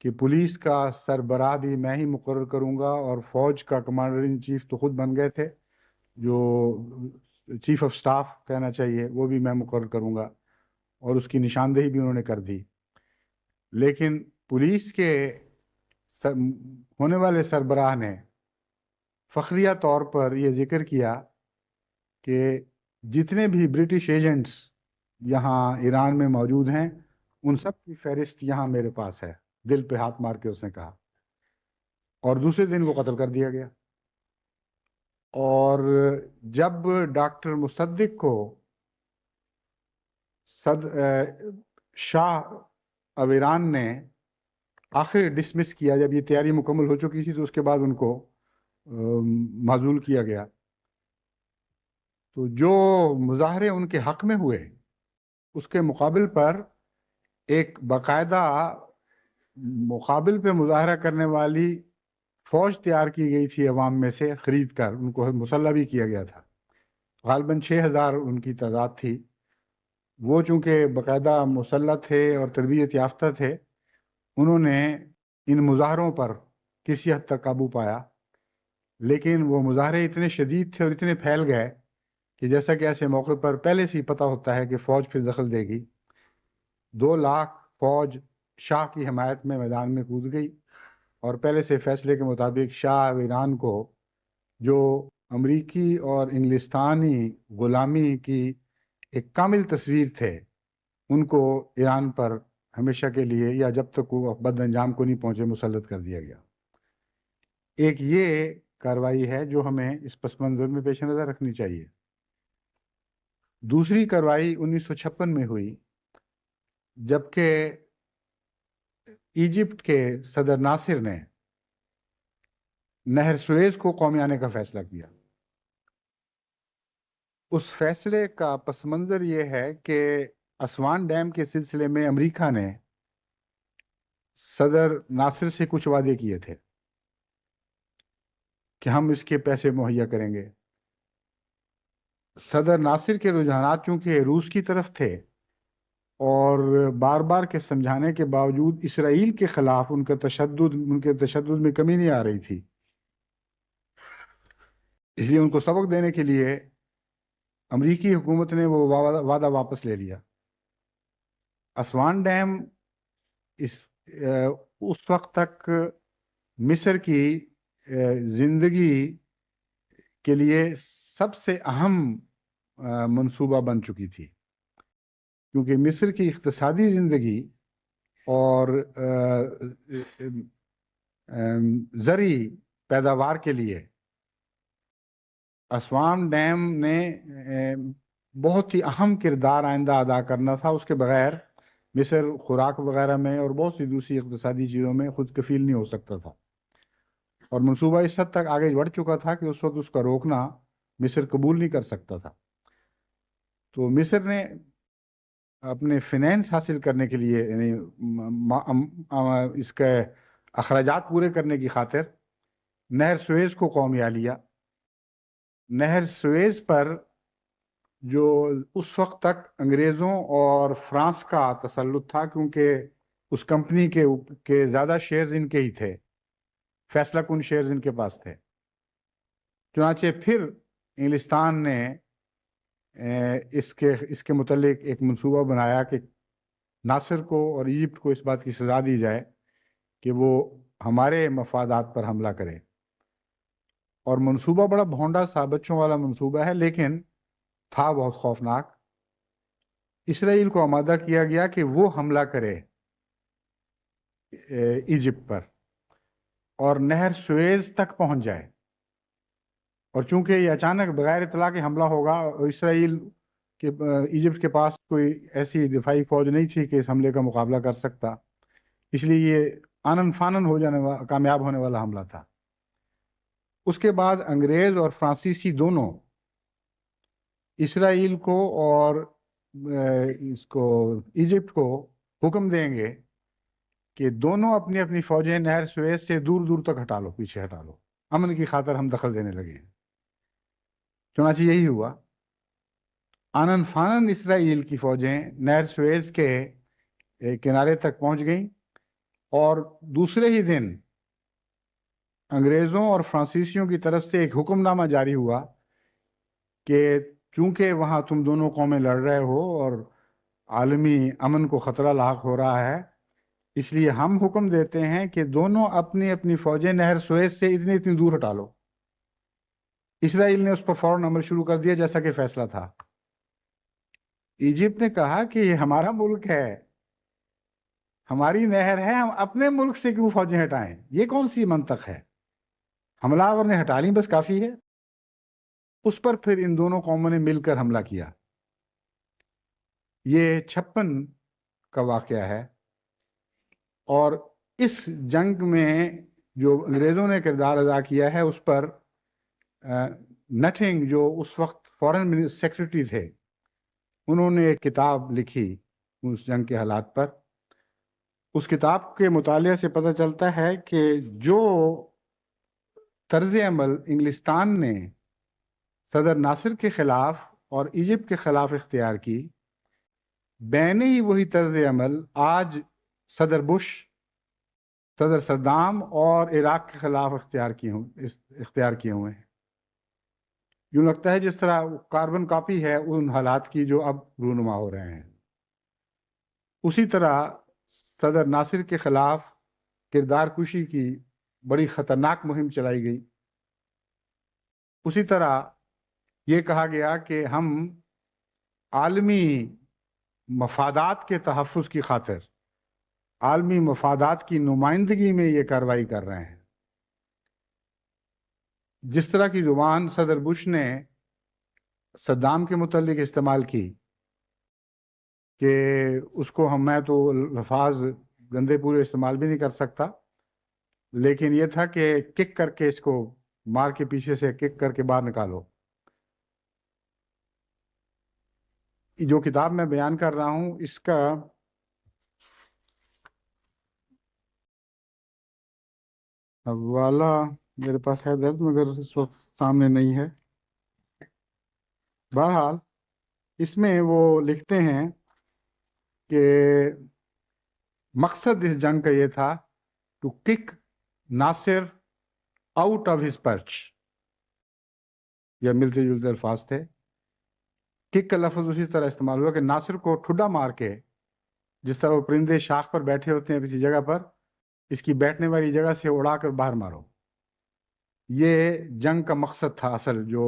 کہ پولیس کا سربراہ بھی میں ہی مقرر کروں گا، اور فوج کا کمانڈر ان چیف تو خود بن گئے تھے، جو چیف آف سٹاف کہنا چاہیے، وہ بھی میں مقرر کروں گا، اور اس کی نشاندہی بھی انہوں نے کر دی۔ لیکن پولیس کے ہونے والے سربراہ نے فخریہ طور پر یہ ذکر کیا کہ جتنے بھی برٹش ایجنٹس یہاں ایران میں موجود ہیں ان سب کی فہرست یہاں میرے پاس ہے، دل پہ ہاتھ مار کے اس نے کہا، اور دوسرے دن وہ قتل کر دیا گیا۔ اور جب ڈاکٹر مصدق کو شاہ اب ایران نے آخر ڈسمس کیا، جب یہ تیاری مکمل ہو چکی تھی، تو اس کے بعد ان کو معزول کیا گیا، تو جو مظاہرے ان کے حق میں ہوئے اس کے مقابل پر ایک باقاعدہ مقابل پہ مظاہرہ کرنے والی فوج تیار کی گئی تھی عوام میں سے خرید کر، ان کو مسلح بھی کیا گیا تھا، غالباً 6000 ان کی تعداد تھی۔ وہ چونکہ باقاعدہ مسلح تھے اور تربیت یافتہ تھے، انہوں نے ان مظاہروں پر کسی حد تک قابو پایا، لیکن وہ مظاہرے اتنے شدید تھے اور اتنے پھیل گئے کہ جیسا کہ ایسے موقع پر پہلے سے ہی پتہ ہوتا ہے کہ فوج پھر دخل دے گی۔ 2 لاکھ فوج شاہ کی حمایت میں میدان میں کود گئی، اور پہلے سے فیصلے کے مطابق شاہ ایران کو، جو امریکی اور انگلستانی غلامی کی ایک کامل تصویر تھے، ان کو ایران پر ہمیشہ کے لیے یا جب تک وہ بد انجام کو نہیں پہنچے مسلط کر دیا گیا۔ ایک یہ کارروائی ہے جو ہمیں اس پس منظر میں پیش نظر رکھنی چاہیے۔ دوسری کارروائی 1956 میں ہوئی، جبکہ ایجپٹ کے صدر ناصر نے نہر سویز کو قومی آنے کا فیصلہ کیا۔ اس فیصلے کا پس منظر یہ ہے کہ اسوان ڈیم کے سلسلے میں امریکہ نے صدر ناصر سے کچھ وعدے کیے تھے کہ ہم اس کے پیسے مہیا کریں گے۔ صدر ناصر کے رجحانات چونکہ روس کی طرف تھے، اور بار بار کے سمجھانے کے باوجود اسرائیل کے خلاف ان کے تشدد میں کمی نہیں آ رہی تھی، اس لیے ان کو سبق دینے کے لیے امریکی حکومت نے وہ وعدہ واپس لے لیا۔ اسوان ڈیم اس وقت تک مصر کی زندگی کے لیے سب سے اہم منصوبہ بن چکی تھی، کیونکہ مصر کی اقتصادی زندگی اور زرعی پیداوار کے لیے اسوان ڈیم نے بہت ہی اہم کردار آئندہ ادا کرنا تھا۔ اس کے بغیر مصر خوراک وغیرہ میں اور بہت سی دوسری اقتصادی چیزوں میں خود کفیل نہیں ہو سکتا تھا، اور منصوبہ اس حد تک آگے بڑھ چکا تھا کہ اس وقت اس کا روکنا مصر قبول نہیں کر سکتا تھا۔ تو مصر نے اپنے فینانس حاصل کرنے کے لیے، یعنی اس کے اخراجات پورے کرنے کی خاطر، نہر سویز کو قومیہ لیا۔ نہر سویز پر جو اس وقت تک انگریزوں اور فرانس کا تسلط تھا، کیونکہ اس کمپنی کے زیادہ شیئرز ان کے ہی تھے، فیصلہ کن شیئرز ان کے پاس تھے، چنانچہ پھر انگلستان نے اس کے متعلق ایک منصوبہ بنایا کہ ناصر کو اور ایجپٹ کو اس بات کی سزا دی جائے کہ وہ ہمارے مفادات پر حملہ کرے۔ اور منصوبہ بڑا بھونڈا سا بچوں والا منصوبہ ہے، لیکن تھا بہت خوفناک۔ اسرائیل کو آمادہ کیا گیا کہ وہ حملہ کرے ایجپٹ پر اور نہر سویز تک پہنچ جائے، اور چونکہ یہ اچانک بغیر اطلاع کے حملہ ہوگا، اور ایجپٹ کے پاس کوئی ایسی دفاعی فوج نہیں تھی کہ اس حملے کا مقابلہ کر سکتا، اس لیے یہ آنن فانن کامیاب ہونے والا حملہ تھا۔ اس کے بعد انگریز اور فرانسیسی دونوں اسرائیل کو اور ایجپٹ کو حکم دیں گے کہ دونوں اپنی اپنی فوجیں نہر سویز سے دور دور تک ہٹا لو، پیچھے ہٹا لو، امن کی خاطر ہم دخل دینے لگے ہیں۔ چنانچہ یہی ہوا، آنن فانن اسرائیل کی فوجیں نہر سویز کے کنارے تک پہنچ گئیں، اور دوسرے ہی دن انگریزوں اور فرانسیسیوں کی طرف سے ایک حکم نامہ جاری ہوا کہ چونکہ وہاں تم دونوں قومیں لڑ رہے ہو اور عالمی امن کو خطرہ لاحق ہو رہا ہے، اس لیے ہم حکم دیتے ہیں کہ دونوں اپنی اپنی فوجیں نہر سویز سے اتنی دور ہٹا لو۔ اسرائیل نے اس پر فوراً عمل شروع کر دیا جیسا کہ فیصلہ تھا۔ ایجپٹ نے کہا کہ یہ ہمارا ملک ہے، ہماری نہر ہے، ہم اپنے ملک سے کیوں فوجیں ہٹائیں؟ یہ کون سی منطق ہے؟ حملہ آور نے ہٹا لیں، بس کافی ہے۔ اس پر پھر ان دونوں قوموں نے مل کر حملہ کیا۔ یہ 56 کا واقعہ ہے، اور اس جنگ میں جو انگریزوں نے کردار ادا کیا ہے اس پر نٹنگ، جو اس وقت فارن سیکرٹری تھے، انہوں نے ایک کتاب لکھی اس جنگ کے حالات پر۔ اس کتاب کے مطالعے سے پتہ چلتا ہے کہ جو طرز عمل انگلستان نے صدر ناصر کے خلاف اور ایجپٹ کے خلاف اختیار کی، بین ہی وہی طرز عمل آج صدر بش، صدر صدام اور عراق کے خلاف اختیار کیے ہوئے ہیں۔ یوں لگتا ہے جس طرح کاربن کاپی ہے ان حالات کی جو اب رونما ہو رہے ہیں۔ اسی طرح صدر ناصر کے خلاف کردار کشی کی بڑی خطرناک مہم چلائی گئی۔ اسی طرح یہ کہا گیا کہ ہم عالمی مفادات کے تحفظ کی خاطر، عالمی مفادات کی نمائندگی میں یہ کارروائی کر رہے ہیں۔ جس طرح کی زبان صدر بش نے صدام کے متعلق استعمال کی کہ اس کو میں تو الفاظ گندے پورے استعمال بھی نہیں کر سکتا، لیکن یہ تھا کہ کک کر کے اس کو مار کے پیچھے سے کک کر کے باہر نکالو۔ جو کتاب میں بیان کر رہا ہوں اس کا حوالہ میرے پاس ہے درد، مگر اس وقت سامنے نہیں ہے۔ بہرحال اس میں وہ لکھتے ہیں کہ مقصد اس جنگ کا یہ تھا to kick Nasir out of his perch. یہ ملتے جلتے الفاظ تھے۔ کک کا لفظ اسی طرح استعمال ہوا کہ ناصر کو ٹھڈا مار کے، جس طرح وہ پرندے شاخ پر بیٹھے ہوتے ہیں کسی جگہ پر، اس کی بیٹھنے والی جگہ سے اڑا کر باہر مارو۔ یہ جنگ کا مقصد تھا اصل، جو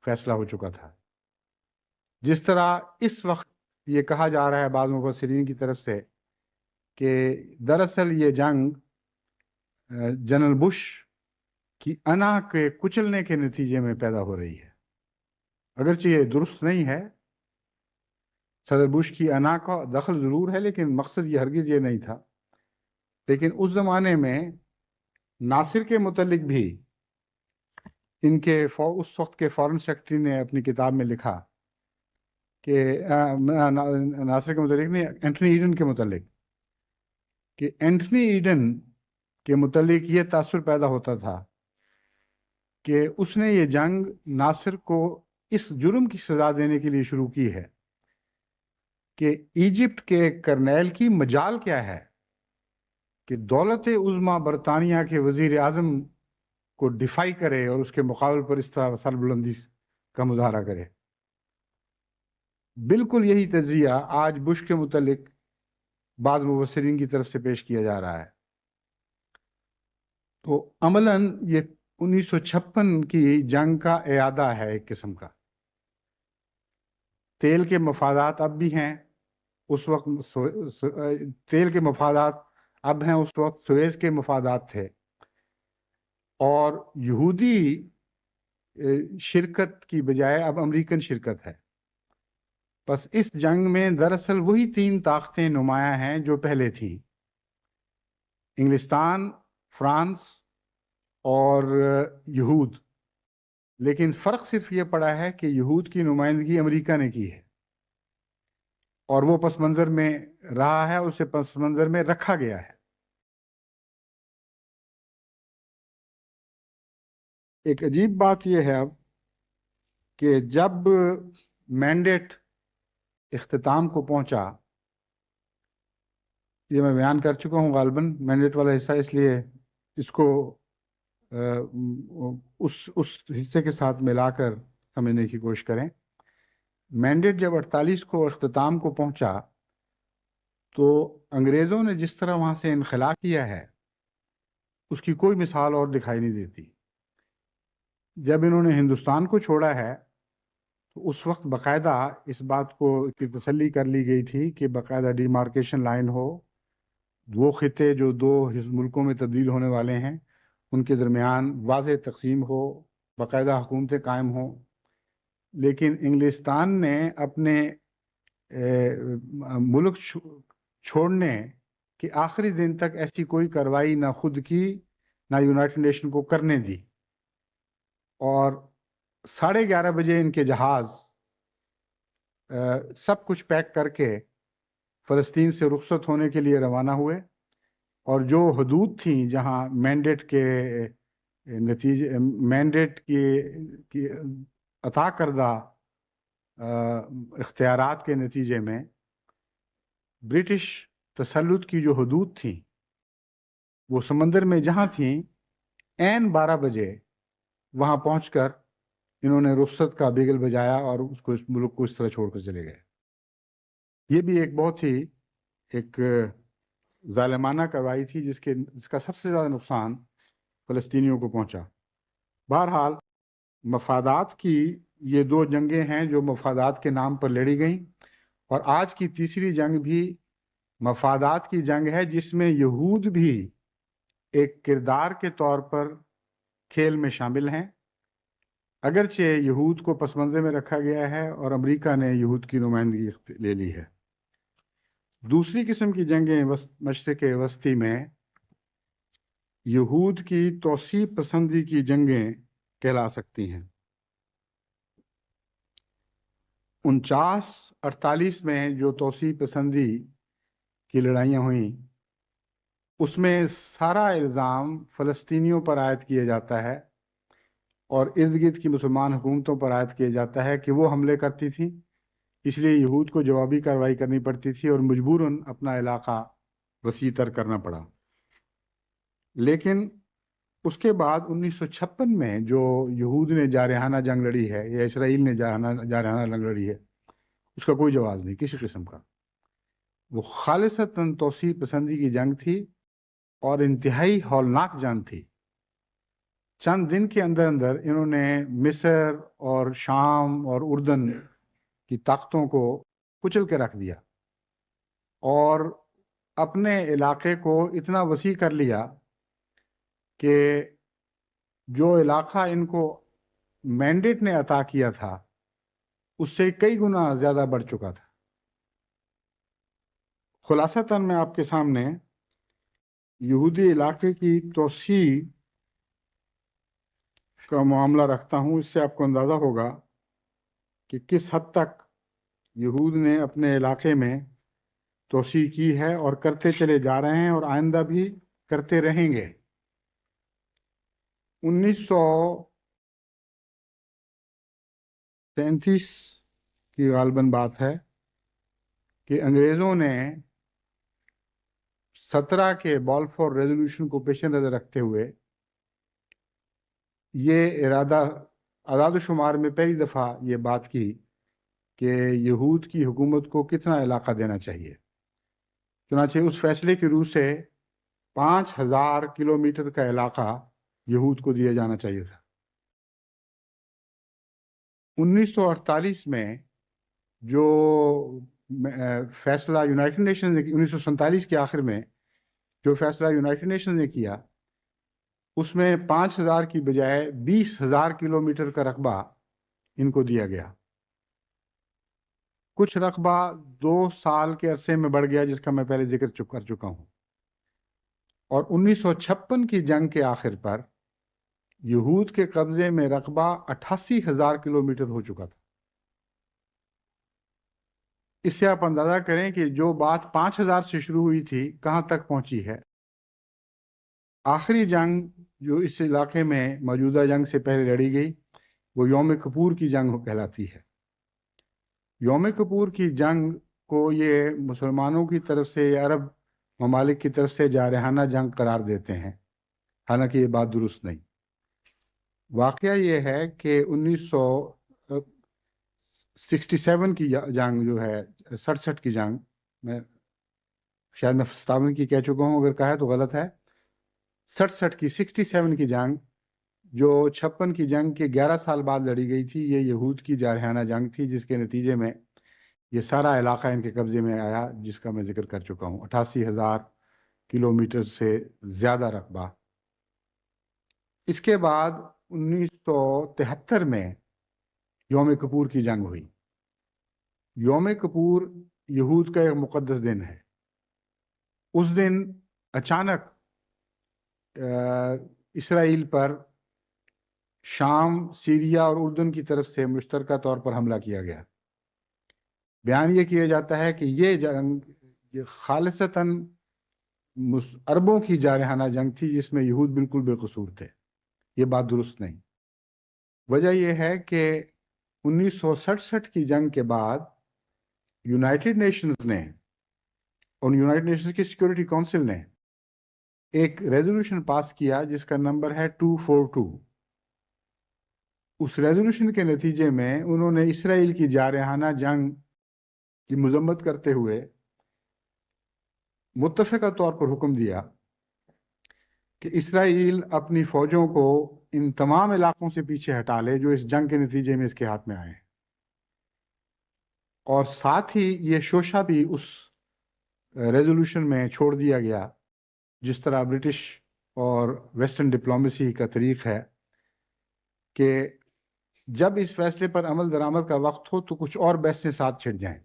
فیصلہ ہو چکا تھا۔ جس طرح اس وقت یہ کہا جا رہا ہے بعض مفسرین کی طرف سے کہ دراصل یہ جنگ جنرل بش کی انا کے کچلنے کے نتیجے میں پیدا ہو رہی ہے۔ اگرچہ یہ درست نہیں ہے، صدر بش کی انا کا دخل ضرور ہے، لیکن مقصد یہ ہرگز یہ نہیں تھا۔ لیکن اس زمانے میں ناصر کے متعلق بھی ان کے اس وقت کے فارن سیکرٹری نے اپنی کتاب میں لکھا کہ ناصر کے متعلق نہیں، اینٹھنی ایڈن کے متعلق، کہ اینٹھنی ایڈن کے متعلق یہ تاثر پیدا ہوتا تھا کہ اس نے یہ جنگ ناصر کو اس جرم کی سزا دینے کے لیے شروع کی ہے کہ ایجپٹ کے کرنیل کی مجال کیا ہے کہ دولت عظمیٰ برطانیہ کے وزیر اعظم کو ڈیفائی کرے اور اس کے مقابل پر اس طرح سربلندی کا مظاہرہ کرے۔ بالکل یہی تجزیہ آج بش کے متعلق بعض مبصرین کی طرف سے پیش کیا جا رہا ہے۔ تو عملاً یہ 1956 کی جنگ کا اعادہ ہے ایک قسم کا۔ تیل کے مفادات اب بھی ہیں، اس وقت تیل کے مفادات اب ہیں، اس وقت سویز کے مفادات تھے، اور یہودی شرکت کی بجائے اب امریکن شرکت ہے۔ بس اس جنگ میں دراصل وہی 3 طاقتیں نمایاں ہیں جو پہلے تھی، انگلستان، فرانس اور یہود۔ لیکن فرق صرف یہ پڑا ہے کہ یہود کی نمائندگی امریکہ نے کی ہے، اور وہ پس منظر میں رہا ہے، اسے پس منظر میں رکھا گیا ہے۔ ایک عجیب بات یہ ہے اب کہ جب مینڈیٹ اختتام کو پہنچا، یہ میں بیان کر چکا ہوں غالباً مینڈیٹ والا حصہ، اس لیے اس کو اس حصے کے ساتھ ملا کر سمجھنے کی کوشش کریں۔ مینڈیٹ جب 48 کو اختتام کو پہنچا تو انگریزوں نے جس طرح وہاں سے انخلا کیا ہے اس کی کوئی مثال اور دکھائی نہیں دیتی۔ جب انہوں نے ہندوستان کو چھوڑا ہے تو اس وقت باقاعدہ اس بات کو کی تسلی کر لی گئی تھی کہ باقاعدہ ڈیمارکیشن لائن ہو، وہ خطے جو دو ملکوں میں تبدیل ہونے والے ہیں ان کے درمیان واضح تقسیم ہو، باقاعدہ حکومتیں قائم ہوں۔ لیکن انگلستان نے اپنے ملک چھوڑنے کے آخری دن تک ایسی کوئی کارروائی نہ خود کی نہ یونائٹڈ نیشن کو کرنے دی، اور 11:30 بجے ان کے جہاز سب کچھ پیک کر کے فلسطین سے رخصت ہونے کے لیے روانہ ہوئے، اور جو حدود تھیں جہاں مینڈیٹ کے نتیجے مینڈیٹ کی عطا کردہ اختیارات کے نتیجے میں برٹش تسلط کی جو حدود تھیں وہ سمندر میں جہاں تھیں، عین 12 بجے وہاں پہنچ کر انہوں نے رخصت کا بیگل بجایا اور اس ملک کو اس طرح چھوڑ کر چلے گئے۔ یہ بھی ایک بہت ہی ایک ظالمانہ کارروائی تھی جس کا سب سے زیادہ نقصان فلسطینیوں کو پہنچا۔ بہرحال مفادات کی یہ دو جنگیں ہیں جو مفادات کے نام پر لڑی گئیں، اور آج کی تیسری جنگ بھی مفادات کی جنگ ہے جس میں یہود بھی ایک کردار کے طور پر کھیل میں شامل ہیں، اگرچہ یہود کو پس منظر میں رکھا گیا ہے اور امریکہ نے یہود کی نمائندگی لے لی ہے۔ دوسری قسم کی جنگیں مشرق وسطی میں یہود کی توسیع پسندی کی جنگیں کہلا سکتی ہیں۔ 49-48 میں جو توسیع پسندی کی لڑائیاں ہوئیں اس میں سارا الزام فلسطینیوں پر عائد کیا جاتا ہے اور ارد گرد کی مسلمان حکومتوں پر عائد کیا جاتا ہے کہ وہ حملے کرتی تھیں، اس لیے یہود کو جوابی کارروائی کرنی پڑتی تھی اور مجبوراً اپنا علاقہ وسیع تر کرنا پڑا۔ لیکن اس کے بعد 1956 میں جو یہود نے جارحانہ جنگ لڑی ہے یا اسرائیل نے جارحانہ جنگ لڑی ہے اس کا کوئی جواز نہیں کسی قسم کا۔ وہ خالصتاً توسیع پسندی کی جنگ تھی اور انتہائی ہولناک جنگ تھی۔ چند دن کے اندر اندر انہوں نے مصر اور شام اور اردن کی طاقتوں کو کچل کے رکھ دیا اور اپنے علاقے کو اتنا وسیع کر لیا کہ جو علاقہ ان کو مینڈیٹ نے عطا کیا تھا اس سے کئی گنا زیادہ بڑھ چکا تھا۔ خلاصتاً میں آپ کے سامنے یہودی علاقے کی توسیع کا معاملہ رکھتا ہوں، اس سے آپ کو اندازہ ہوگا کہ کس حد تک یہود نے اپنے علاقے میں توسیع کی ہے اور کرتے چلے جا رہے ہیں اور آئندہ بھی کرتے رہیں گے۔ 1937 کی غالباً بات ہے کہ انگریزوں نے 17 کے بالفور ریزولوشن کو پیش نظر رکھتے ہوئے یہ ارادہ اعداد و شمار میں پہلی دفعہ یہ بات کی کہ یہود کی حکومت کو کتنا علاقہ دینا چاہیے۔ چنانچہ اس فیصلے کی روح سے 5000 کلومیٹر کا علاقہ یہود کو دیا جانا چاہیے تھا۔ 1948 میں جو فیصلہ یونائٹڈ نیشن نے 1947 کے آخر میں جو فیصلہ یونائٹڈ نیشن نے کیا اس میں 5000 کی بجائے 20000 کلومیٹر کا رقبہ ان کو دیا گیا۔ کچھ رقبہ 2 سال کے عرصے میں بڑھ گیا جس کا میں پہلے ذکر کر چکا ہوں، اور 1956 کی جنگ کے آخر پر یہود کے قبضے میں رقبہ 88,000 کلومیٹر ہو چکا تھا۔ اس سے آپ اندازہ کریں کہ جو بات 5000 سے شروع ہوئی تھی کہاں تک پہنچی ہے۔ آخری جنگ جو اس علاقے میں موجودہ جنگ سے پہلے لڑی گئی وہ یوم کپور کی جنگ کہلاتی ہے۔ یوم کپور کی جنگ کو یہ مسلمانوں کی طرف سے عرب ممالک کی طرف سے جارحانہ جنگ قرار دیتے ہیں، حالانکہ یہ بات درست نہیں۔ واقعہ یہ ہے کہ 1967 کی جنگ جو ہے، 67 کی جنگ، میں شاید میں 57 کی کہہ چکا ہوں، اگر کہا ہے تو غلط ہے، 67 کی جنگ جو 56 کی جنگ کے 11 سال بعد لڑی گئی تھی، یہ یہود کی جارحانہ جنگ تھی، جس کے نتیجے میں یہ سارا علاقہ ان کے قبضے میں آیا، جس کا میں ذکر کر چکا ہوں، 88,000 کلومیٹر سے زیادہ رقبہ۔ اس کے بعد 1973 میں یوم کپور کی جنگ ہوئی۔ یوم کپور یہود کا ایک مقدس دن ہے۔ اس دن اچانک اسرائیل پر شام، سیریا اور اردن کی طرف سے مشترکہ طور پر حملہ کیا گیا۔ بیان یہ کیا جاتا ہے کہ یہ جنگ خالصتاً عربوں کی جارحانہ جنگ تھی، جس میں یہود بالکل بے قصور تھے۔ یہ بات درست نہیں۔ وجہ یہ ہے کہ 1967 کی جنگ کے بعد یونائٹڈ نیشنز نے اور یونائٹڈ نیشنز کی سیکورٹی کونسل نے ایک ریزولوشن پاس کیا جس کا نمبر ہے 242۔ اس ریزولوشن کے نتیجے میں انہوں نے اسرائیل کی جارحانہ جنگ کی مذمت کرتے ہوئے متفقہ طور پر حکم دیا کہ اسرائیل اپنی فوجوں کو ان تمام علاقوں سے پیچھے ہٹا لے جو اس جنگ کے نتیجے میں اس کے ہاتھ میں آئے ہیں، اور ساتھ ہی یہ شوشہ بھی اس ریزولوشن میں چھوڑ دیا گیا، جس طرح برٹش اور ویسٹرن ڈپلومیسی کا طریق ہے کہ جب اس فیصلے پر عمل درآمد کا وقت ہو تو کچھ اور بحثیں ساتھ چھڑ جائیں۔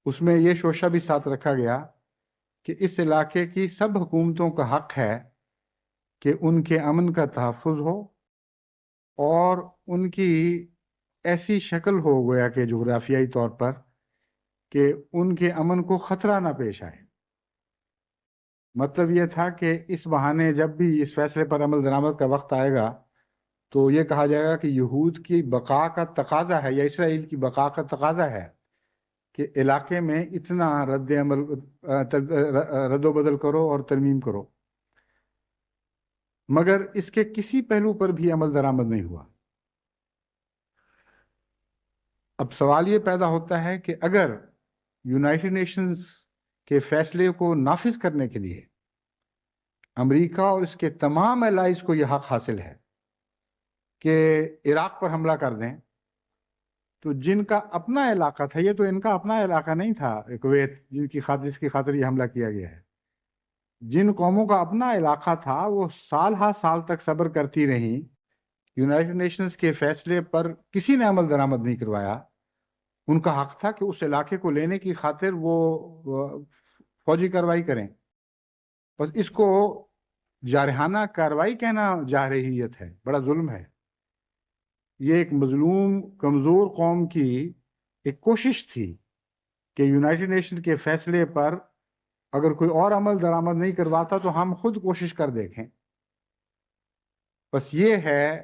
اس میں یہ شوشہ بھی ساتھ رکھا گیا کہ اس علاقے کی سب حکومتوں کا حق ہے کہ ان کے امن کا تحفظ ہو اور ان کی ایسی شکل ہو گویا کہ جغرافیائی طور پر کہ ان کے امن کو خطرہ نہ پیش آئے۔ مطلب یہ تھا کہ اس بہانے جب بھی اس فیصلے پر عمل درآمد کا وقت آئے گا تو یہ کہا جائے گا کہ یہود کی بقا کا تقاضا ہے یا اسرائیل کی بقا کا تقاضا ہے کہ علاقے میں اتنا رد و بدل کرو اور ترمیم کرو، مگر اس کے کسی پہلو پر بھی عمل درآمد نہیں ہوا۔ اب سوال یہ پیدا ہوتا ہے کہ اگر یونائٹڈ نیشنز کے فیصلے کو نافذ کرنے کے لیے امریکہ اور اس کے تمام الائز کو یہ حق حاصل ہے کہ عراق پر حملہ کر دیں، تو جن کا اپنا علاقہ تھا، یہ تو ان کا اپنا علاقہ نہیں تھا کویت، جس کی خاطر یہ حملہ کیا گیا ہے، جن قوموں کا اپنا علاقہ تھا وہ سال ہا سال تک صبر کرتی رہیں، یونائٹڈ نیشنز کے فیصلے پر کسی نے عمل درآمد نہیں کروایا۔ ان کا حق تھا کہ اس علاقے کو لینے کی خاطر وہ فوجی کارروائی کریں۔ بس اس کو جارحانہ کارروائی کہنا جارحیت ہے، بڑا ظلم ہے۔ یہ ایک مظلوم کمزور قوم کی ایک کوشش تھی کہ یونائٹڈ نیشن کے فیصلے پر اگر کوئی اور عمل درآمد نہیں کرواتا تو ہم خود کوشش کر دیکھیں۔ بس یہ ہے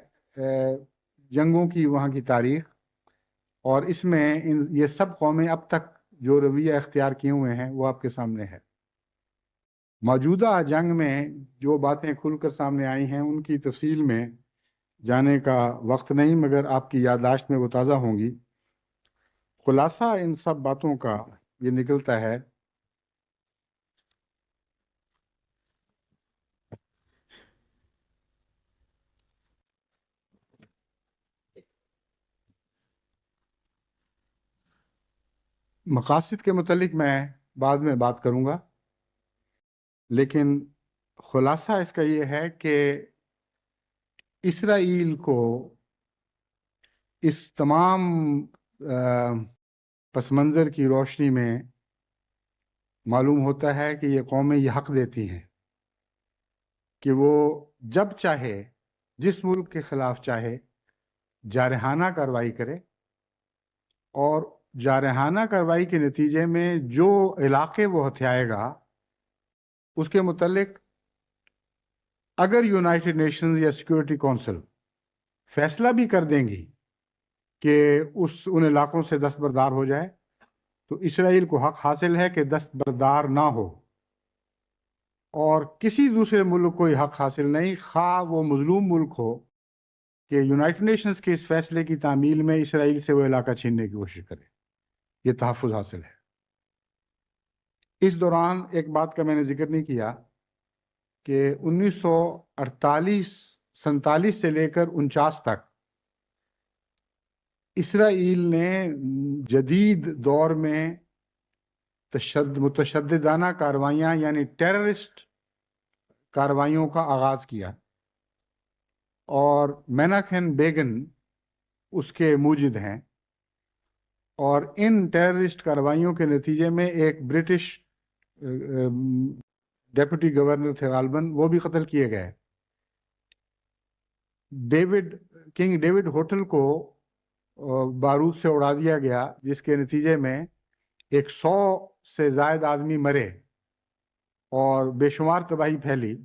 جنگوں کی وہاں کی تاریخ، اور اس میں یہ سب قومیں اب تک جو رویہ اختیار کیے ہوئے ہیں وہ آپ کے سامنے ہے۔ موجودہ جنگ میں جو باتیں کھل کر سامنے آئی ہیں ان کی تفصیل میں جانے کا وقت نہیں، مگر آپ کی یادداشت میں وہ تازہ ہوں گی۔ خلاصہ ان سب باتوں کا یہ نکلتا ہے مقاصد کے متعلق میں بعد میں بات کروں گا، لیکن خلاصہ اس کا یہ ہے کہ اسرائیل کو اس تمام پس منظر کی روشنی میں معلوم ہوتا ہے کہ یہ قومیں یہ حق دیتی ہیں کہ وہ جب چاہے، جس ملک کے خلاف چاہے، جارحانہ کارروائی کرے، اور جارحانہ کارروائی کے نتیجے میں جو علاقے وہ ہتھیائے گا اس کے متعلق اگر یونائٹڈ نیشنز یا سیکورٹی کونسل فیصلہ بھی کر دیں گی کہ ان علاقوں سے دستبردار ہو جائے، تو اسرائیل کو حق حاصل ہے کہ دستبردار نہ ہو، اور کسی دوسرے ملک کو یہ حق حاصل نہیں، خواہ وہ مظلوم ملک ہو، کہ یونائٹڈ نیشنز کے اس فیصلے کی تعمیل میں اسرائیل سے وہ علاقہ چھیننے کی کوشش کرے۔ یہ تحفظ حاصل ہے۔ اس دوران ایک بات کا میں نے ذکر نہیں کیا کہ 1948-47 سے لے کر 49 تک اسرائیل نے جدید دور میں متشددانہ کارروائیاں یعنی ٹیررسٹ کارروائیوں کا آغاز کیا، اور میناکھن بیگن اس کے موجد ہیں، اور ان ٹیررسٹ کارروائیوں کے نتیجے میں ایک برٹش ڈیپٹی گورنر تھے غالباً، وہ بھی قتل کیے گئے۔ کنگ ڈیوڈ ہوٹل کو بارود سے اڑا دیا گیا، جس کے نتیجے میں 100 سے زائد آدمی مرے اور بے شمار تباہی پھیلی۔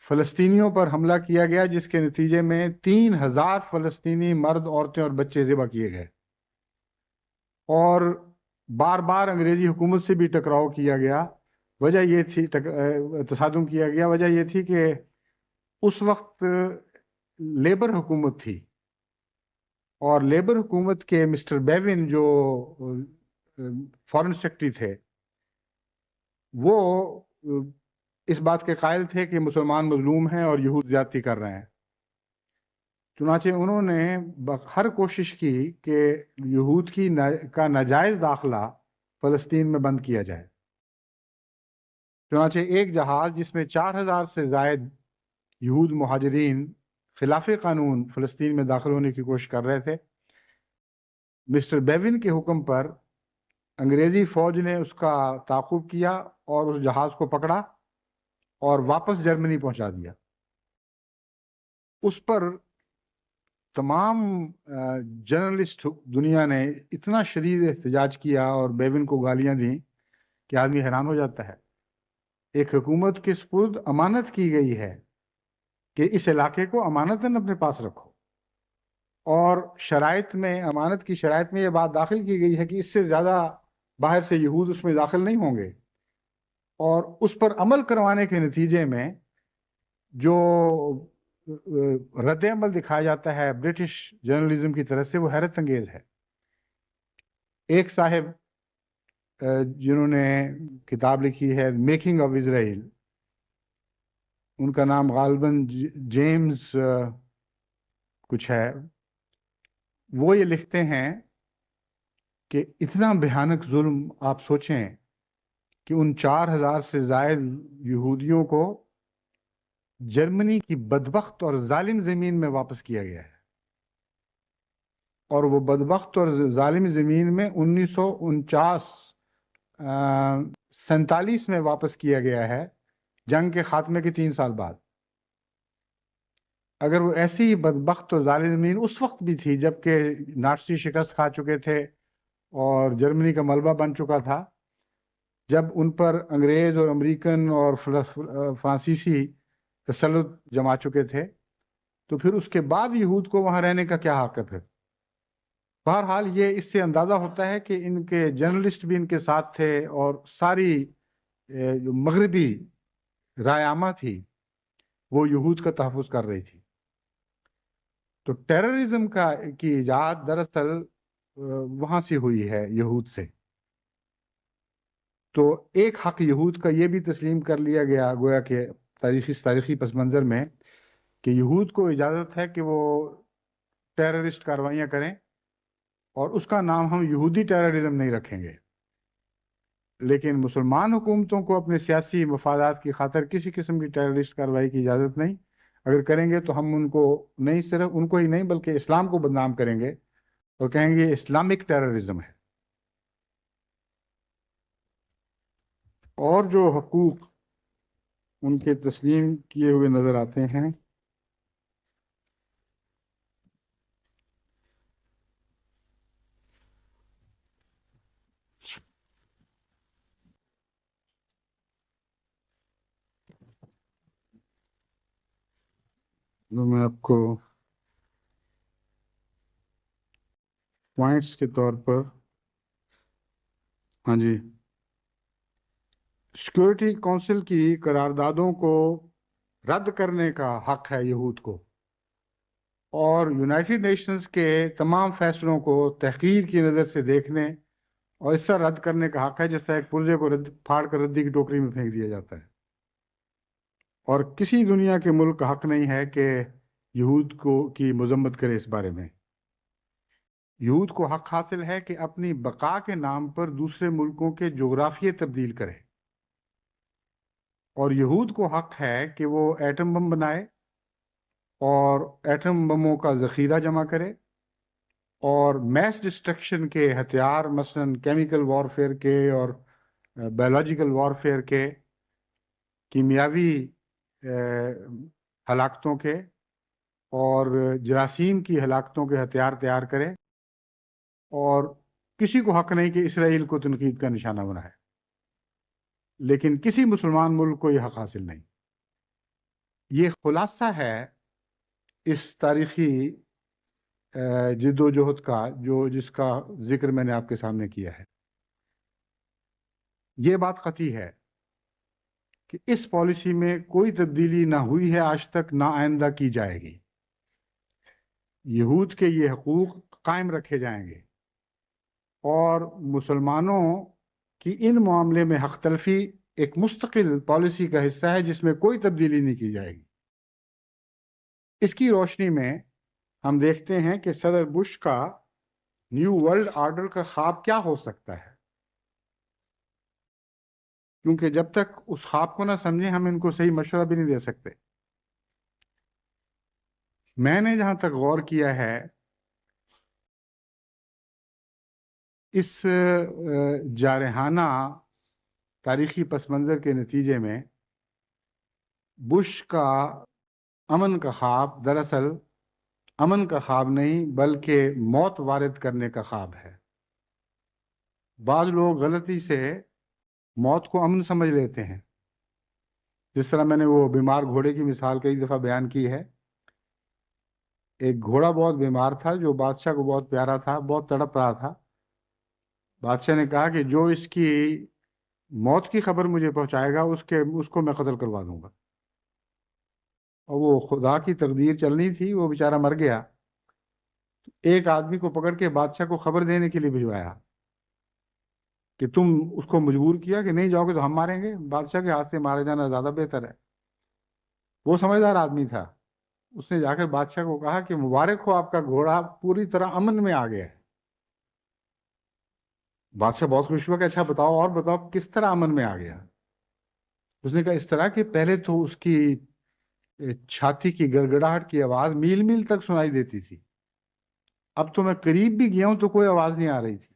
فلسطینیوں پر حملہ کیا گیا، جس کے نتیجے میں 3000 فلسطینی مرد، عورتیں اور بچے ذبح کیے گئے، اور بار بار انگریزی حکومت سے بھی ٹکراؤ کیا گیا۔ وجہ یہ تھی، تصادم کیا گیا، وجہ یہ تھی کہ اس وقت لیبر حکومت تھی، اور لیبر حکومت کے مسٹر بیون جو فارن سیکرٹری تھے، وہ اس بات کے قائل تھے کہ مسلمان مظلوم ہیں اور یہود زیادتی کر رہے ہیں۔ چنانچہ انہوں نے ہر کوشش کی کہ یہود کا ناجائز داخلہ فلسطین میں بند کیا جائے۔ چنانچہ ایک جہاز جس میں 4000 سے زائد یہود مہاجرین خلاف قانون فلسطین میں داخل ہونے کی کوشش کر رہے تھے، مسٹر بیون کے حکم پر انگریزی فوج نے اس کا تعاقب کیا اور اس جہاز کو پکڑا اور واپس جرمنی پہنچا دیا۔ اس پر تمام جرنلسٹ دنیا نے اتنا شدید احتجاج کیا اور بیون کو گالیاں دیں کہ آدمی حیران ہو جاتا ہے۔ ایک حکومت کے سپرد امانت کی گئی ہے کہ اس علاقے کو امانتاً اپنے پاس رکھو، اور شرائط میں، امانت کی شرائط میں یہ بات داخل کی گئی ہے کہ اس سے زیادہ باہر سے یہود اس میں داخل نہیں ہوں گے، اور اس پر عمل کروانے کے نتیجے میں جو رد عمل دکھایا جاتا ہے برٹش جرنلزم کی طرف سے، وہ حیرت انگیز ہے۔ ایک صاحب جنہوں نے کتاب لکھی ہے میکنگ آف اسرائیل، ان کا نام غالباً جیمز کچھ ہے، وہ یہ لکھتے ہیں کہ اتنا بھیانک ظلم آپ سوچیں کہ ان 4000 سے زائد یہودیوں کو جرمنی کی بدبخت اور ظالم زمین میں واپس کیا گیا ہے، اور وہ بدبخت اور ظالم زمین میں 1947 میں واپس کیا گیا ہے، جنگ کے خاتمے کے 3 سال بعد۔ اگر وہ ایسی ہی بدبخت اور ظالم زمین اس وقت بھی تھی جبکہ ناٹسی شکست کھا چکے تھے اور جرمنی کا ملبہ بن چکا تھا، جب ان پر انگریز اور امریکن اور فرانسیسی تسلط جما چکے تھے، تو پھر اس کے بعد یہود کو وہاں رہنے کا کیا حق ہے پھر؟ بہرحال یہ اس سے اندازہ ہوتا ہے کہ ان کے جرنلسٹ بھی ان کے ساتھ تھے، اور ساری جو مغربی رائے عامہ تھی وہ یہود کا تحفظ کر رہی تھی۔ تو ٹیررزم کی ایجاد دراصل وہاں سے ہوئی ہے، یہود سے۔ تو ایک حق یہود کا یہ بھی تسلیم کر لیا گیا، گویا کہ تاریخی پس منظر میں، کہ یہود کو اجازت ہے کہ وہ ٹیررسٹ کارروائیاں کریں، اور اس کا نام ہم یہودی ٹیررزم نہیں رکھیں گے، لیکن مسلمان حکومتوں کو اپنے سیاسی مفادات کی خاطر کسی قسم کی ٹیررسٹ کارروائی کی اجازت نہیں۔ اگر کریں گے تو ہم ان کو نہیں، صرف ان کو ہی نہیں بلکہ اسلام کو بدنام کریں گے اور کہیں گے یہ اسلامک ٹیررزم ہے۔ اور جو حقوق ان کے تسلیم کیے ہوئے نظر آتے ہیں، جو میں آپ کو پوائنٹس کے طور پر، ہاں جی، سیکورٹی کونسل کی قراردادوں کو رد کرنے کا حق ہے یہود کو، اور یونائٹڈ نیشنز کے تمام فیصلوں کو تحقیر کی نظر سے دیکھنے اور اس طرح رد کرنے کا حق ہے جس طرح ایک پرزے کو پھاڑ کر ردی کی ٹوکری میں پھینک دیا جاتا ہے۔ اور کسی دنیا کے ملک کا حق نہیں ہے کہ یہود کی مذمت کرے اس بارے میں۔ یہود کو حق حاصل ہے کہ اپنی بقا کے نام پر دوسرے ملکوں کے جغرافیے تبدیل کرے، اور یہود کو حق ہے کہ وہ ایٹم بم بنائے اور ایٹم بموں کا ذخیرہ جمع کرے اور میس ڈسٹرکشن کے ہتھیار، مثلا کیمیکل وارفیئر کے اور بایولوجیکل وارفیئر کے، کیمیاوی ہلاکتوں کے اور جراثیم کی ہلاکتوں کے ہتھیار تیار کرے، اور کسی کو حق نہیں کہ اسرائیل کو تنقید کا نشانہ بنائے، لیکن کسی مسلمان ملک کو یہ حق حاصل نہیں۔ یہ خلاصہ ہے اس تاریخی جد و جہد کا جس کا ذکر میں نے آپ کے سامنے کیا ہے۔ یہ بات قطعی ہے کہ اس پالیسی میں کوئی تبدیلی نہ ہوئی ہے آج تک، نہ آئندہ کی جائے گی۔ یہود کے یہ حقوق قائم رکھے جائیں گے، اور مسلمانوں کی ان معاملے میں حق تلفی ایک مستقل پالیسی کا حصہ ہے جس میں کوئی تبدیلی نہیں کی جائے گی۔ اس کی روشنی میں ہم دیکھتے ہیں کہ صدر بش کا نیو ورلڈ آرڈر کا خواب کیا ہو سکتا ہے، کیونکہ جب تک اس خواب کو نہ سمجھیں ہم ان کو صحیح مشورہ بھی نہیں دے سکتے۔ میں نے جہاں تک غور کیا ہے، اس جارحانہ تاریخی پس منظر کے نتیجے میں بش کا امن کا خواب دراصل امن کا خواب نہیں بلکہ موت وارد کرنے کا خواب ہے۔ بعض لوگ غلطی سے موت کو امن سمجھ لیتے ہیں، جس طرح میں نے وہ بیمار گھوڑے کی مثال کئی دفعہ بیان کی ہے۔ ایک گھوڑا بہت بیمار تھا جو بادشاہ کو بہت پیارا تھا، بہت تڑپ رہا تھا۔ بادشاہ نے کہا کہ جو اس کی موت کی خبر مجھے پہنچائے گا اس کو میں قتل کروا دوں گا، اور وہ خدا کی تقدیر چلنی تھی، وہ بیچارہ مر گیا۔ ایک آدمی کو پکڑ کے بادشاہ کو خبر دینے کے لیے بھجوایا کہ تم اس کو مجبور کیا کہ نہیں جاؤ گے تو ہم ماریں گے، بادشاہ کے ہاتھ سے مارے جانا زیادہ بہتر ہے۔ وہ سمجھدار آدمی تھا، اس نے جا کر بادشاہ کو کہا کہ مبارک ہو، آپ کا گھوڑا پوری طرح امن میں آ گیا ہے۔ بادشاہ بہت خوش ہوا کہ اچھا بتاؤ، اور بتاؤ کس طرح امن میں آ گیا۔ اس نے کہا اس طرح کہ پہلے تو اس کی چھاتی کی گڑگڑاہٹ کی آواز میل میل تک سنائی دیتی تھی، اب تو میں قریب بھی گیا ہوں تو کوئی آواز نہیں آ رہی تھی۔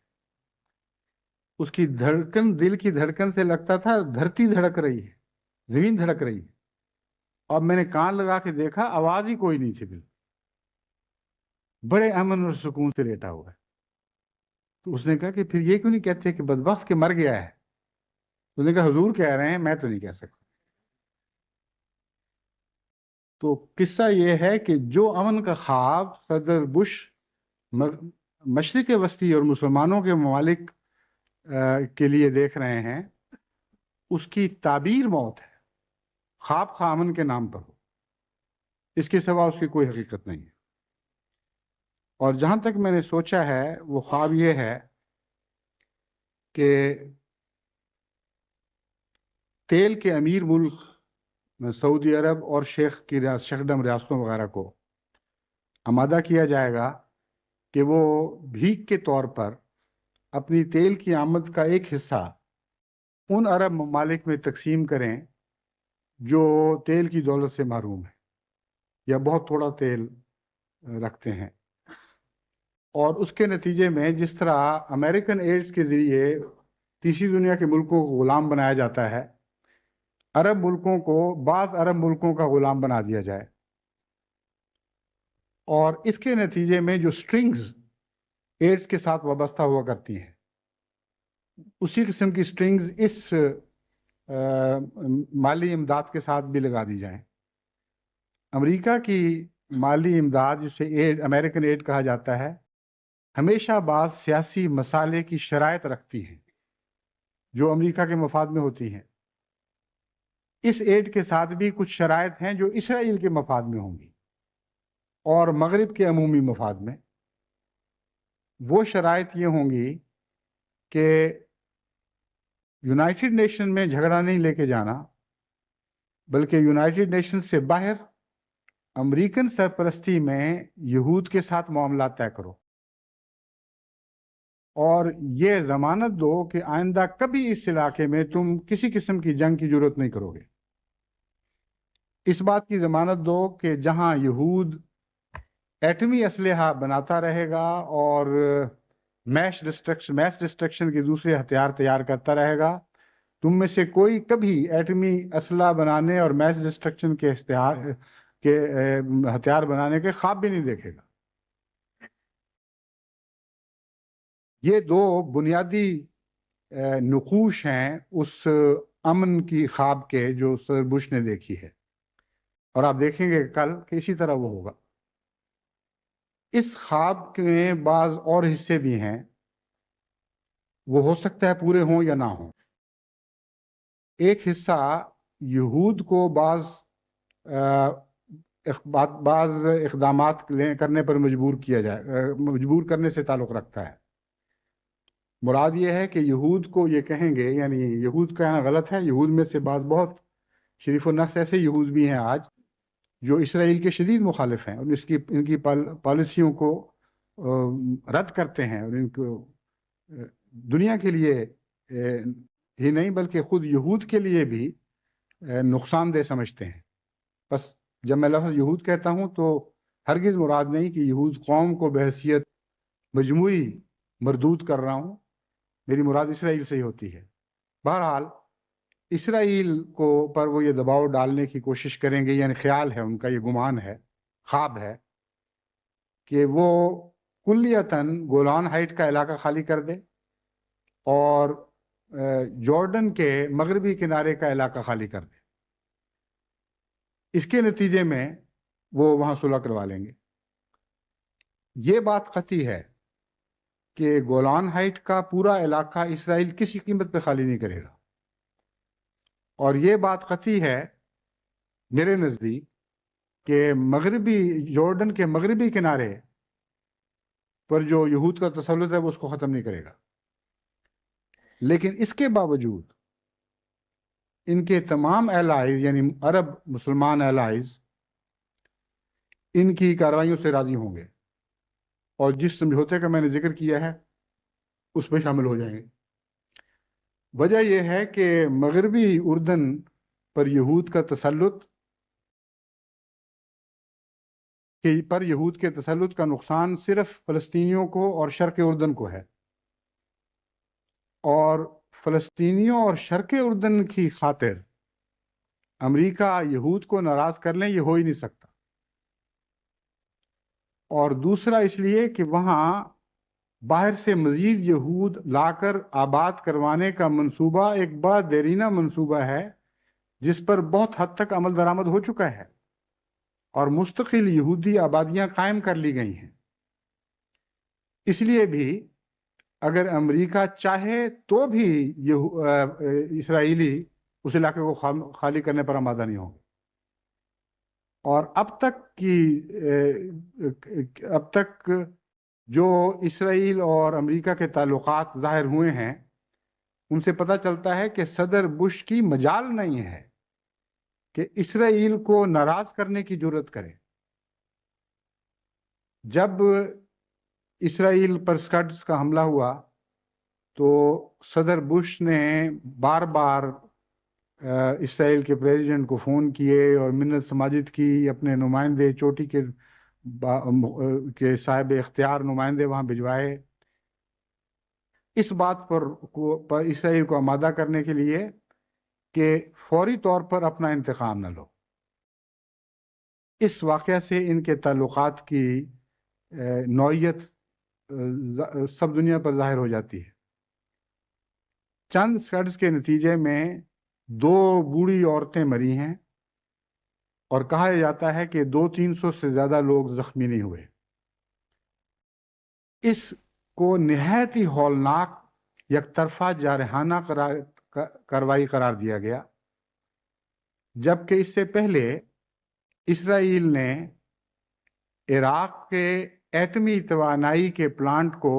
اس کی دھڑکن، دل کی دھڑکن سے لگتا تھا دھرتی دھڑک رہی ہے، زمین دھڑک رہی ہے۔ اب میں نے کان لگا کے دیکھا، آواز ہی کوئی نہیں تھی، بالکل بڑے امن اور سکون سے لیٹا ہوا ہے۔ تو اس نے کہا کہ پھر یہ کیوں نہیں کہتے کہ بدبخت کہ مر گیا ہے؟ اس نے کہا حضور کہہ رہے ہیں، میں تو نہیں کہہ سکتا۔ تو قصہ یہ ہے کہ جو امن کا خواب صدر بش مشرق وسطی اور مسلمانوں کے ممالک کے لیے دیکھ رہے ہیں، اس کی تعبیر موت ہے، خواب خواہ امن کے نام پر ہو، اس کے سوا اس کی کوئی حقیقت نہیں ہے۔ اور جہاں تک میں نے سوچا ہے وہ خواب یہ ہے کہ تیل کے امیر ملک سعودی عرب اور شیخڈم ریاستوں وغیرہ کو آمادہ کیا جائے گا کہ وہ بھیک کے طور پر اپنی تیل کی آمد کا ایک حصہ ان عرب ممالک میں تقسیم کریں جو تیل کی دولت سے محروم ہیں یا بہت تھوڑا تیل رکھتے ہیں۔ اور اس کے نتیجے میں جس طرح امریکن ایڈز کے ذریعے تیسری دنیا کے ملکوں کو غلام بنایا جاتا ہے، عرب ملکوں کو بعض عرب ملکوں کا غلام بنا دیا جائے، اور اس کے نتیجے میں جو سٹرنگز ایڈز کے ساتھ وابستہ ہوا کرتی ہیں، اسی قسم کی سٹرنگز اس مالی امداد کے ساتھ بھی لگا دی جائیں۔ امریکہ کی مالی امداد، جسے امریکن ایڈ کہا جاتا ہے، ہمیشہ بعض سیاسی مسالے کی شرائط رکھتی ہیں جو امریکہ کے مفاد میں ہوتی ہیں۔ اس ایڈ کے ساتھ بھی کچھ شرائط ہیں جو اسرائیل کے مفاد میں ہوں گی اور مغرب کے عمومی مفاد میں. وہ شرائط یہ ہوں گی کہ یونائٹڈ نیشن میں جھگڑا نہیں لے کے جانا، بلکہ یونائٹڈ نیشن سے باہر امریکن سرپرستی میں یہود کے ساتھ معاملات طے کرو، اور یہ ضمانت دو کہ آئندہ کبھی اس علاقے میں تم کسی قسم کی جنگ کی ضرورت نہیں کرو گے. اس بات کی ضمانت دو کہ جہاں یہود ایٹمی اسلحہ بناتا رہے گا اور میس ڈسٹرکشن کے دوسرے ہتھیار تیار کرتا رہے گا، تم میں سے کوئی کبھی ایٹمی اسلحہ بنانے اور میس ڈسٹرکشن کے ہتھیار بنانے کے خواب بھی نہیں دیکھے گا. یہ دو بنیادی نقوش ہیں اس امن کی خواب کے جو صدر بش نے دیکھی ہے، اور آپ دیکھیں گے کل کہ اسی طرح وہ ہوگا. اس خواب میں بعض اور حصے بھی ہیں، وہ ہو سکتا ہے پورے ہوں یا نہ ہوں. ایک حصہ یہود کو بعض اقدامات کرنے پر مجبور کرنے سے تعلق رکھتا ہے. مراد یہ ہے کہ یہود کو یہ کہیں گے، یعنی یہود کہنا غلط ہے، یہود میں سے بعض بہت شریف النفس ایسے یہود بھی ہیں آج جو اسرائیل کے شدید مخالف ہیں اور ان کی پالیسیوں کو رد کرتے ہیں، اور ان کو دنیا کے لیے ہی نہیں بلکہ خود یہود کے لیے بھی نقصان دہ سمجھتے ہیں. بس جب میں لفظ یہود کہتا ہوں تو ہرگز مراد نہیں کہ یہود قوم کو بحیثیت مجموعی مردود کر رہا ہوں، میری مراد اسرائیل سے ہی ہوتی ہے. بہرحال اسرائیل کو پر وہ یہ دباؤ ڈالنے کی کوشش کریں گے، یعنی خیال ہے ان کا، یہ گمان ہے، خواب ہے کہ وہ کلیتاً گولان ہائٹ کا علاقہ خالی کر دے اور جارڈن کے مغربی کنارے کا علاقہ خالی کر دے. اس کے نتیجے میں وہ وہاں صلح کروا لیں گے. یہ بات قطعی ہے کہ گولان ہائٹ کا پورا علاقہ اسرائیل کسی قیمت پہ خالی نہیں کرے گا، اور یہ بات قطعی ہے میرے نزدیک کہ مغربی جارڈن کے مغربی کنارے پر جو یہود کا تسلط ہے وہ اس کو ختم نہیں کرے گا. لیکن اس کے باوجود ان کے تمام الائز، یعنی عرب مسلمان الائز، ان کی کارروائیوں سے راضی ہوں گے اور جس سمجھوتے کا میں نے ذکر کیا ہے اس میں شامل ہو جائیں گے. وجہ یہ ہے کہ مغربی اردن پر یہود کے تسلط کا نقصان صرف فلسطینیوں کو اور شرق اردن کو ہے، اور فلسطینیوں اور شرق اردن کی خاطر امریکہ یہود کو ناراض کر لیں، یہ ہو ہی نہیں سکتا. اور دوسرا اس لیے کہ وہاں باہر سے مزید یہود لا کر آباد کروانے کا منصوبہ ایک بڑا دیرینہ منصوبہ ہے جس پر بہت حد تک عمل درآمد ہو چکا ہے، اور مستقل یہودی آبادیاں قائم کر لی گئی ہیں. اس لیے بھی اگر امریکہ چاہے تو بھی اسرائیلی اس علاقے کو خالی کرنے پر آمادہ نہیں ہوں گے. اور اب تک جو اسرائیل اور امریکہ کے تعلقات ظاہر ہوئے ہیں ان سے پتہ چلتا ہے کہ صدر بش کی مجال نہیں ہے کہ اسرائیل کو ناراض کرنے کی جرات کرے. جب اسرائیل پر اسکڈز کا حملہ ہوا تو صدر بش نے بار بار اسرائیل کے پریزیڈنٹ کو فون کیے اور منت سماجت کی، اپنے نمائندے چوٹی کے صاحب اختیار نمائندے وہاں بھجوائے، اس بات پر اسرائیل کو آمادہ کرنے کے لیے کہ فوری طور پر اپنا انتقام نہ لو. اس واقعہ سے ان کے تعلقات کی نوعیت سب دنیا پر ظاہر ہو جاتی ہے. چند اسکڈز کے نتیجے میں 2 بوڑھی عورتیں مری ہیں اور کہا جاتا ہے کہ 200-300 سے زیادہ لوگ زخمی نہیں ہوئے. اس کو نہایت ہی ہولناک یک طرفہ جارحانہ کارروائی قرار دیا گیا، جبکہ اس سے پہلے اسرائیل نے عراق کے ایٹمی توانائی کے پلانٹ کو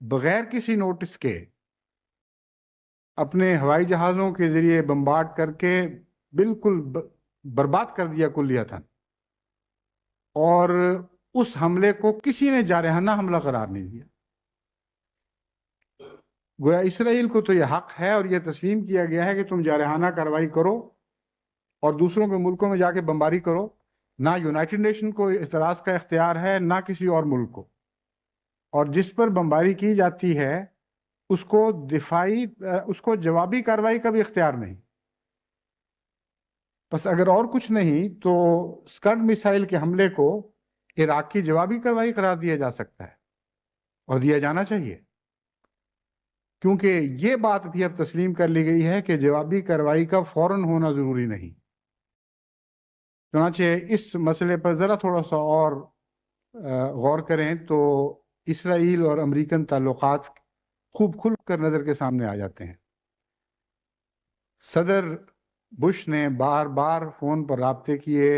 بغیر کسی نوٹس کے اپنے ہوائی جہازوں کے ذریعے بمبارڈ کر کے بالکل برباد کر دیا کلیتاً، اور اس حملے کو کسی نے جارحانہ حملہ قرار نہیں دیا۔ گویا اسرائیل کو تو یہ حق ہے اور یہ تسلیم کیا گیا ہے کہ تم جارحانہ کارروائی کرو اور دوسروں کے ملکوں میں جا کے بمباری کرو، نہ یونائٹڈ نیشن کو اعتراض کا اختیار ہے نہ کسی اور ملک کو، اور جس پر بمباری کی جاتی ہے اس کو جوابی کارروائی کا بھی اختیار نہیں۔ بس اگر اور کچھ نہیں تو اسکڈ میسائل کے حملے کو عراق کی جوابی کارروائی قرار دیا جا سکتا ہے اور دیا جانا چاہیے، کیونکہ یہ بات بھی اب تسلیم کر لی گئی ہے کہ جوابی کارروائی کا فوراً ہونا ضروری نہیں۔ چنانچہ اس مسئلے پر ذرا تھوڑا سا اور غور کریں تو اسرائیل اور امریکن تعلقات خوب کھل کر نظر کے سامنے آ جاتے ہیں۔ صدر بش نے بار بار فون پر رابطے کیے،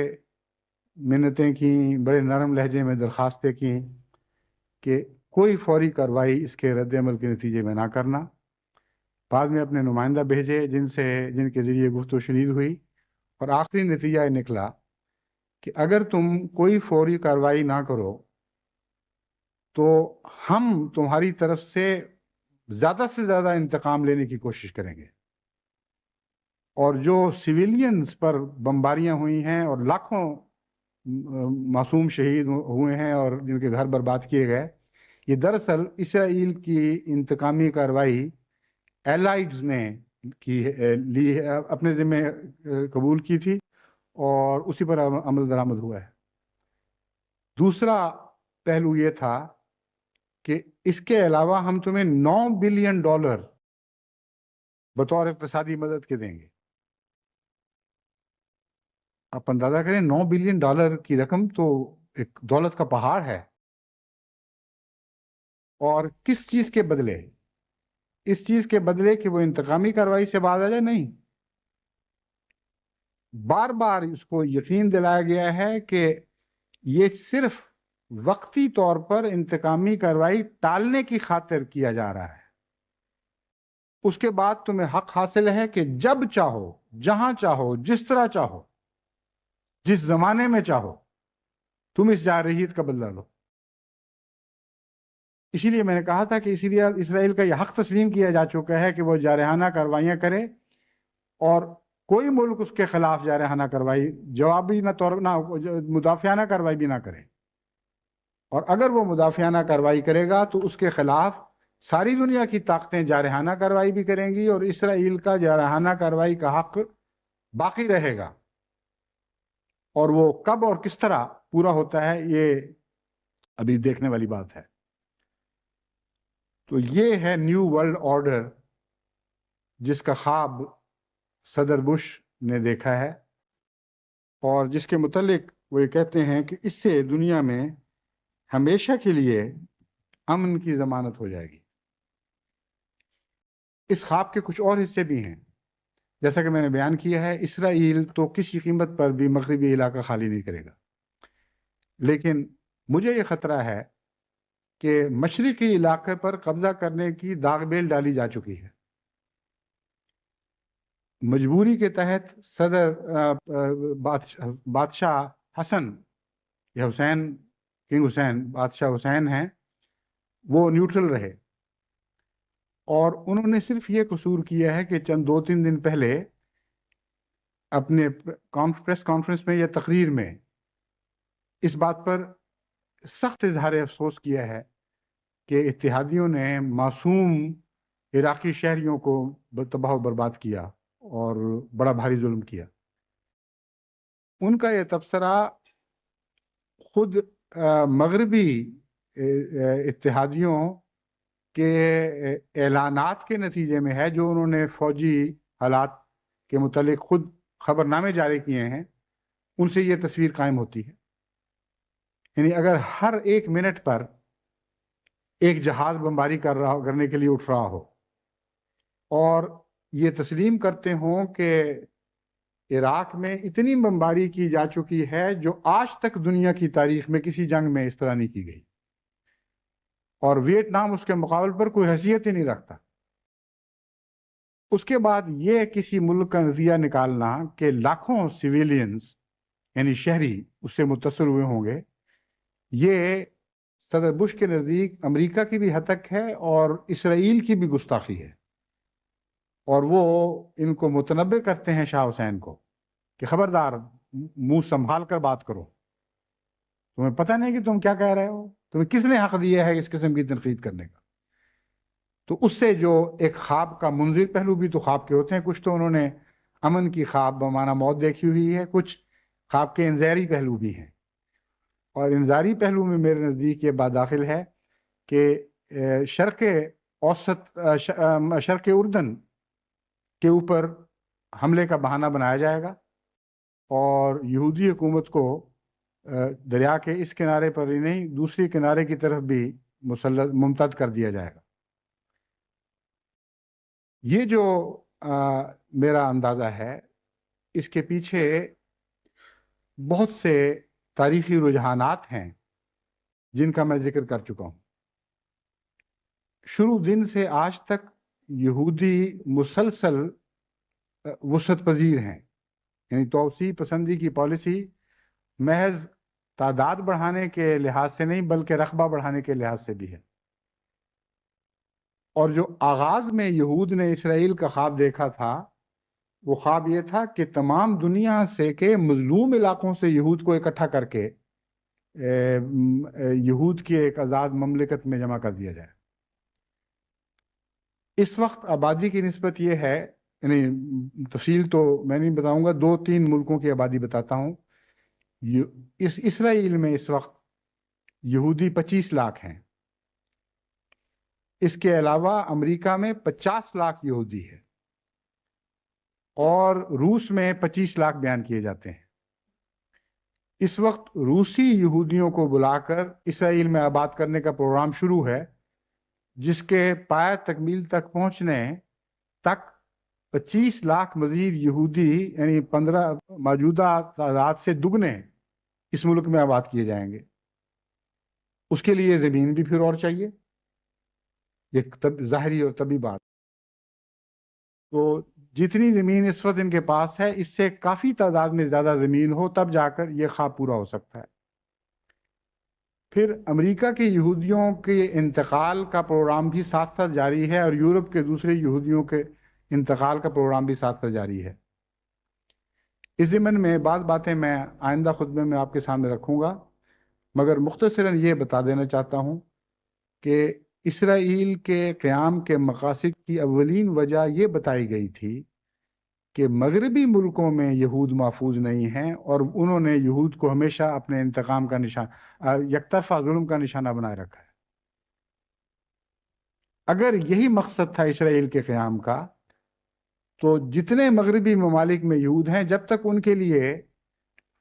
منتیں کیں، بڑے نرم لہجے میں درخواستیں کیں کہ کوئی فوری کارروائی اس کے رد عمل کے نتیجے میں نہ کرنا۔ بعد میں اپنے نمائندہ بھیجے جن کے ذریعے گفت و شنید ہوئی، اور آخری نتیجہ یہ نکلا کہ اگر تم کوئی فوری کارروائی نہ کرو تو ہم تمہاری طرف سے زیادہ انتقام لینے کی کوشش کریں گے، اور جو سویلینز پر بمباریاں ہوئی ہیں اور لاکھوں معصوم شہید ہوئے ہیں اور جن کے گھر برباد کیے گئے، یہ دراصل اسرائیل کی انتقامی کارروائی ایلائڈز نے اپنے ذمہ قبول کی تھی اور اسی پر عمل درآمد ہوا ہے۔ دوسرا پہلو یہ تھا کہ اس کے علاوہ ہم تمہیں $9 بلین بطور اقتصادی مدد کے دیں گے۔ آپ اندازہ کریں $9 بلین کی رقم تو ایک دولت کا پہاڑ ہے، اور کس چیز کے بدلے؟ اس چیز کے بدلے کہ وہ انتقامی کارروائی سے باز آ جائے؟ نہیں، بار بار اس کو یقین دلایا گیا ہے کہ یہ صرف وقتی طور پر انتقامی کارروائی ٹالنے کی خاطر کیا جا رہا ہے۔ اس کے بعد تمہیں حق حاصل ہے کہ جب چاہو، جہاں چاہو، جس طرح چاہو، جس زمانے میں چاہو، تم اس جارحیت کا بدلہ لو۔ اسی لیے میں نے کہا تھا کہ اسرائیل کا یہ حق تسلیم کیا جا چکا ہے کہ وہ جارحانہ کارروائیاں کرے، اور کوئی ملک اس کے خلاف جارحانہ کارروائی جوابی مدافعانہ کارروائی بھی نہ کرے، اور اگر وہ مدافعانہ کارروائی کرے گا تو اس کے خلاف ساری دنیا کی طاقتیں جارحانہ کارروائی بھی کریں گی، اور اسرائیل کا جارحانہ کارروائی کا حق باقی رہے گا، اور وہ کب اور کس طرح پورا ہوتا ہے یہ ابھی دیکھنے والی بات ہے۔ تو یہ ہے نیو ورلڈ آرڈر جس کا خواب صدر بش نے دیکھا ہے، اور جس کے متعلق وہ یہ کہتے ہیں کہ اس سے دنیا میں ہمیشہ کے لیے امن کی ضمانت ہو جائے گی۔ اس خواب کے کچھ اور حصے بھی ہیں، جیسا کہ میں نے بیان کیا ہے، اسرائیل تو کسی قیمت پر بھی مغربی علاقہ خالی نہیں کرے گا، لیکن مجھے یہ خطرہ ہے کہ مشرقی علاقے پر قبضہ کرنے کی داغ بیل ڈالی جا چکی ہے۔ مجبوری کے تحت صدر بادشاہ حسن یا حسین، کنگ حسین، بادشاہ حسین ہیں، وہ نیوٹرل رہے، اور انہوں نے صرف یہ قصور کیا ہے کہ چند 2-3 دن پہلے اپنے پریس کانفرنس میں یا تقریر میں اس بات پر سخت اظہار افسوس کیا ہے کہ اتحادیوں نے معصوم عراقی شہریوں کو تباہ و برباد کیا اور بڑا بھاری ظلم کیا۔ ان کا یہ تبصرہ خود مغربی اتحادیوں کے اعلانات کے نتیجے میں ہے، جو انہوں نے فوجی حالات کے متعلق خود خبر نامے جاری کیے ہیں، ان سے یہ تصویر قائم ہوتی ہے۔ یعنی اگر ہر 1 منٹ پر ایک جہاز بمباری کرنے کے لیے اٹھ رہا ہو، اور یہ تسلیم کرتے ہوں کہ عراق میں اتنی بمباری کی جا چکی ہے جو آج تک دنیا کی تاریخ میں کسی جنگ میں اس طرح نہیں کی گئی، اور ویتنام اس کے مقابل پر کوئی حیثیت ہی نہیں رکھتا۔ اس کے بعد یہ کسی ملک کا نتیجہ نکالنا کہ لاکھوں سویلینز یعنی شہری اس سے متاثر ہوئے ہوں گے، یہ صدر بش کے نزدیک امریکہ کی بھی ہتک ہے اور اسرائیل کی بھی گستاخی ہے، اور وہ ان کو متنبع کرتے ہیں شاہ حسین کو کہ خبردار منہ سنبھال کر بات کرو، تمہیں پتہ نہیں کہ تم کیا کہہ رہے ہو، تمہیں کس نے حق دیا ہے اس قسم کی تنقید کرنے کا۔ تو اس سے جو ایک خواب کا منظر پہلو بھی تو خواب کے ہوتے ہیں، کچھ تو انہوں نے امن کی خواب بمعنی موت دیکھی ہوئی ہے، کچھ خواب کے انذاری پہلو بھی ہیں، اور انذاری پہلو میں میرے نزدیک یہ بات داخل ہے کہ شرق اوسط شرق اردن کے اوپر حملے کا بہانہ بنایا جائے گا اور یہودی حکومت کو دریا کے اس کنارے پر ہی نہیں دوسری کنارے کی طرف بھی ممتد کر دیا جائے گا۔ یہ جو میرا اندازہ ہے، اس کے پیچھے بہت سے تاریخی رجحانات ہیں جن کا میں ذکر کر چکا ہوں۔ شروع دن سے آج تک یہودی مسلسل وسعت پذیر ہیں، یعنی توسیع پسندی کی پالیسی محض تعداد بڑھانے کے لحاظ سے نہیں بلکہ رقبہ بڑھانے کے لحاظ سے بھی ہے۔ اور جو آغاز میں یہود نے اسرائیل کا خواب دیکھا تھا، وہ خواب یہ تھا کہ تمام دنیا سے کے مظلوم علاقوں سے یہود کو اکٹھا کر کے یہود کی ایک آزاد مملکت میں جمع کر دیا جائے۔ اس وقت آبادی کی نسبت یہ ہے، یعنی تفصیل تو میں نہیں بتاؤں گا، 2-3 ملکوں کی آبادی بتاتا ہوں۔ اسرائیل میں اس وقت یہودی 25 لاکھ ہیں، اس کے علاوہ امریکہ میں 50 لاکھ یہودی ہے، اور روس میں 25 لاکھ بیان کیے جاتے ہیں۔ اس وقت روسی یہودیوں کو بلا کر اسرائیل میں آباد کرنے کا پروگرام شروع ہے، جس کے پایہ تکمیل تک پہنچنے تک 25 لاکھ مزید یہودی یعنی 15 موجودہ تعداد سے دگنے اس ملک میں آباد کیے جائیں گے۔ اس کے لیے زمین بھی پھر اور چاہیے، یہ ظاہری اور طبی بات۔ تو جتنی زمین اس وقت ان کے پاس ہے، اس سے کافی تعداد میں زیادہ زمین ہو تب جا کر یہ خواب پورا ہو سکتا ہے۔ پھر امریکہ کے یہودیوں کے انتقال کا پروگرام بھی ساتھ ساتھ جاری ہے، اور یورپ کے دوسرے یہودیوں کے انتقال کا پروگرام بھی ساتھ ساتھ جاری ہے۔ اس ضمن میں بعض باتیں میں آئندہ خطبے میں آپ کے سامنے رکھوں گا، مگر مختصراً یہ بتا دینا چاہتا ہوں کہ اسرائیل کے قیام کے مقاصد کی اولین وجہ یہ بتائی گئی تھی کہ مغربی ملکوں میں یہود محفوظ نہیں ہیں، اور انہوں نے یہود کو ہمیشہ اپنے انتقام کا نشانہ، یک طرفہ ظلم کا نشانہ بنائے رکھا ہے۔ اگر یہی مقصد تھا اسرائیل کے قیام کا، تو جتنے مغربی ممالک میں یہود ہیں، جب تک ان کے لیے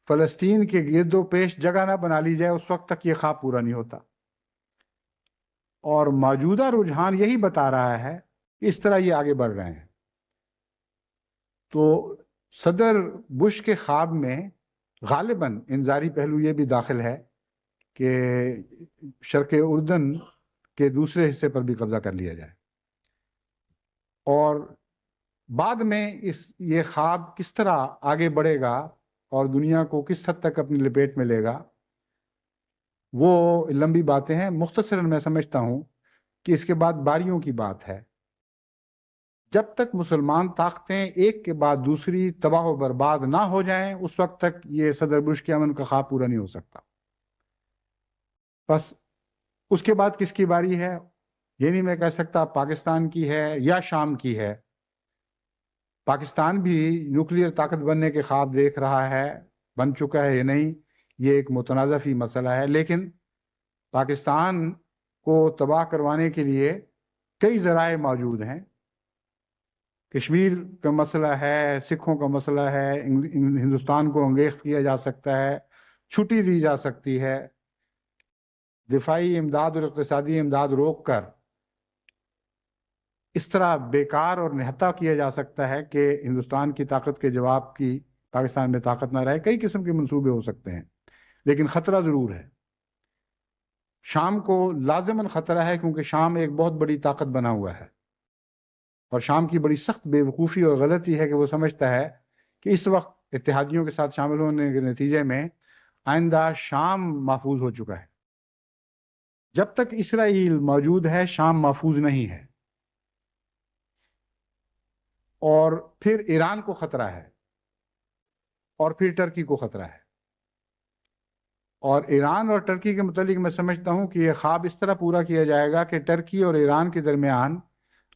فلسطین کے گرد و پیش جگہ نہ بنا لی جائے، اس وقت تک یہ خواب پورا نہیں ہوتا۔ اور موجودہ رجحان یہی بتا رہا ہے کہ اس طرح یہ آگے بڑھ رہے ہیں۔ تو صدر بش کے خواب میں غالباً انذاری پہلو یہ بھی داخل ہے کہ شرق اردن کے دوسرے حصے پر بھی قبضہ کر لیا جائے، اور بعد میں یہ خواب کس طرح آگے بڑھے گا اور دنیا کو کس حد تک اپنی لپیٹ میں لے گا، وہ لمبی باتیں ہیں۔ مختصراً میں سمجھتا ہوں کہ اس کے بعد باریوں کی بات ہے۔ جب تک مسلمان طاقتیں ایک کے بعد دوسری تباہ و برباد نہ ہو جائیں، اس وقت تک یہ صدر بش کے امن کا خواب پورا نہیں ہو سکتا۔ بس اس کے بعد کس کی باری ہے، یہ نہیں میں کہہ سکتا پاکستان کی ہے یا شام کی ہے۔ پاکستان بھی نیوکلیئر طاقت بننے کے خواب دیکھ رہا ہے، بن چکا ہے یا نہیں، یہ ایک متنازع فی مسئلہ ہے، لیکن پاکستان کو تباہ کروانے کے لیے کئی ذرائع موجود ہیں۔ کشمیر کا مسئلہ ہے، سکھوں کا مسئلہ ہے، ہندوستان کو انگیخت کیا جا سکتا ہے، چھٹی دی جا سکتی ہے، دفاعی امداد اور اقتصادی امداد روک کر اس طرح بیکار اور نہتا کیا جا سکتا ہے کہ ہندوستان کی طاقت کے جواب کی پاکستان میں طاقت نہ رہے، کئی قسم کے منصوبے ہو سکتے ہیں، لیکن خطرہ ضرور ہے۔ شام کو لازماً خطرہ ہے، کیونکہ شام ایک بہت بڑی طاقت بنا ہوا ہے، اور شام کی بڑی سخت بے وقوفی اور غلطی ہے کہ وہ سمجھتا ہے کہ اس وقت اتحادیوں کے ساتھ شامل ہونے کے نتیجے میں آئندہ شام محفوظ ہو چکا ہے۔ جب تک اسرائیل موجود ہے شام محفوظ نہیں ہے، اور پھر ایران کو خطرہ ہے، اور پھر ٹرکی کو خطرہ ہے۔ اور ایران اور ٹرکی کے متعلق میں سمجھتا ہوں کہ یہ خواب اس طرح پورا کیا جائے گا کہ ٹرکی اور ایران کے درمیان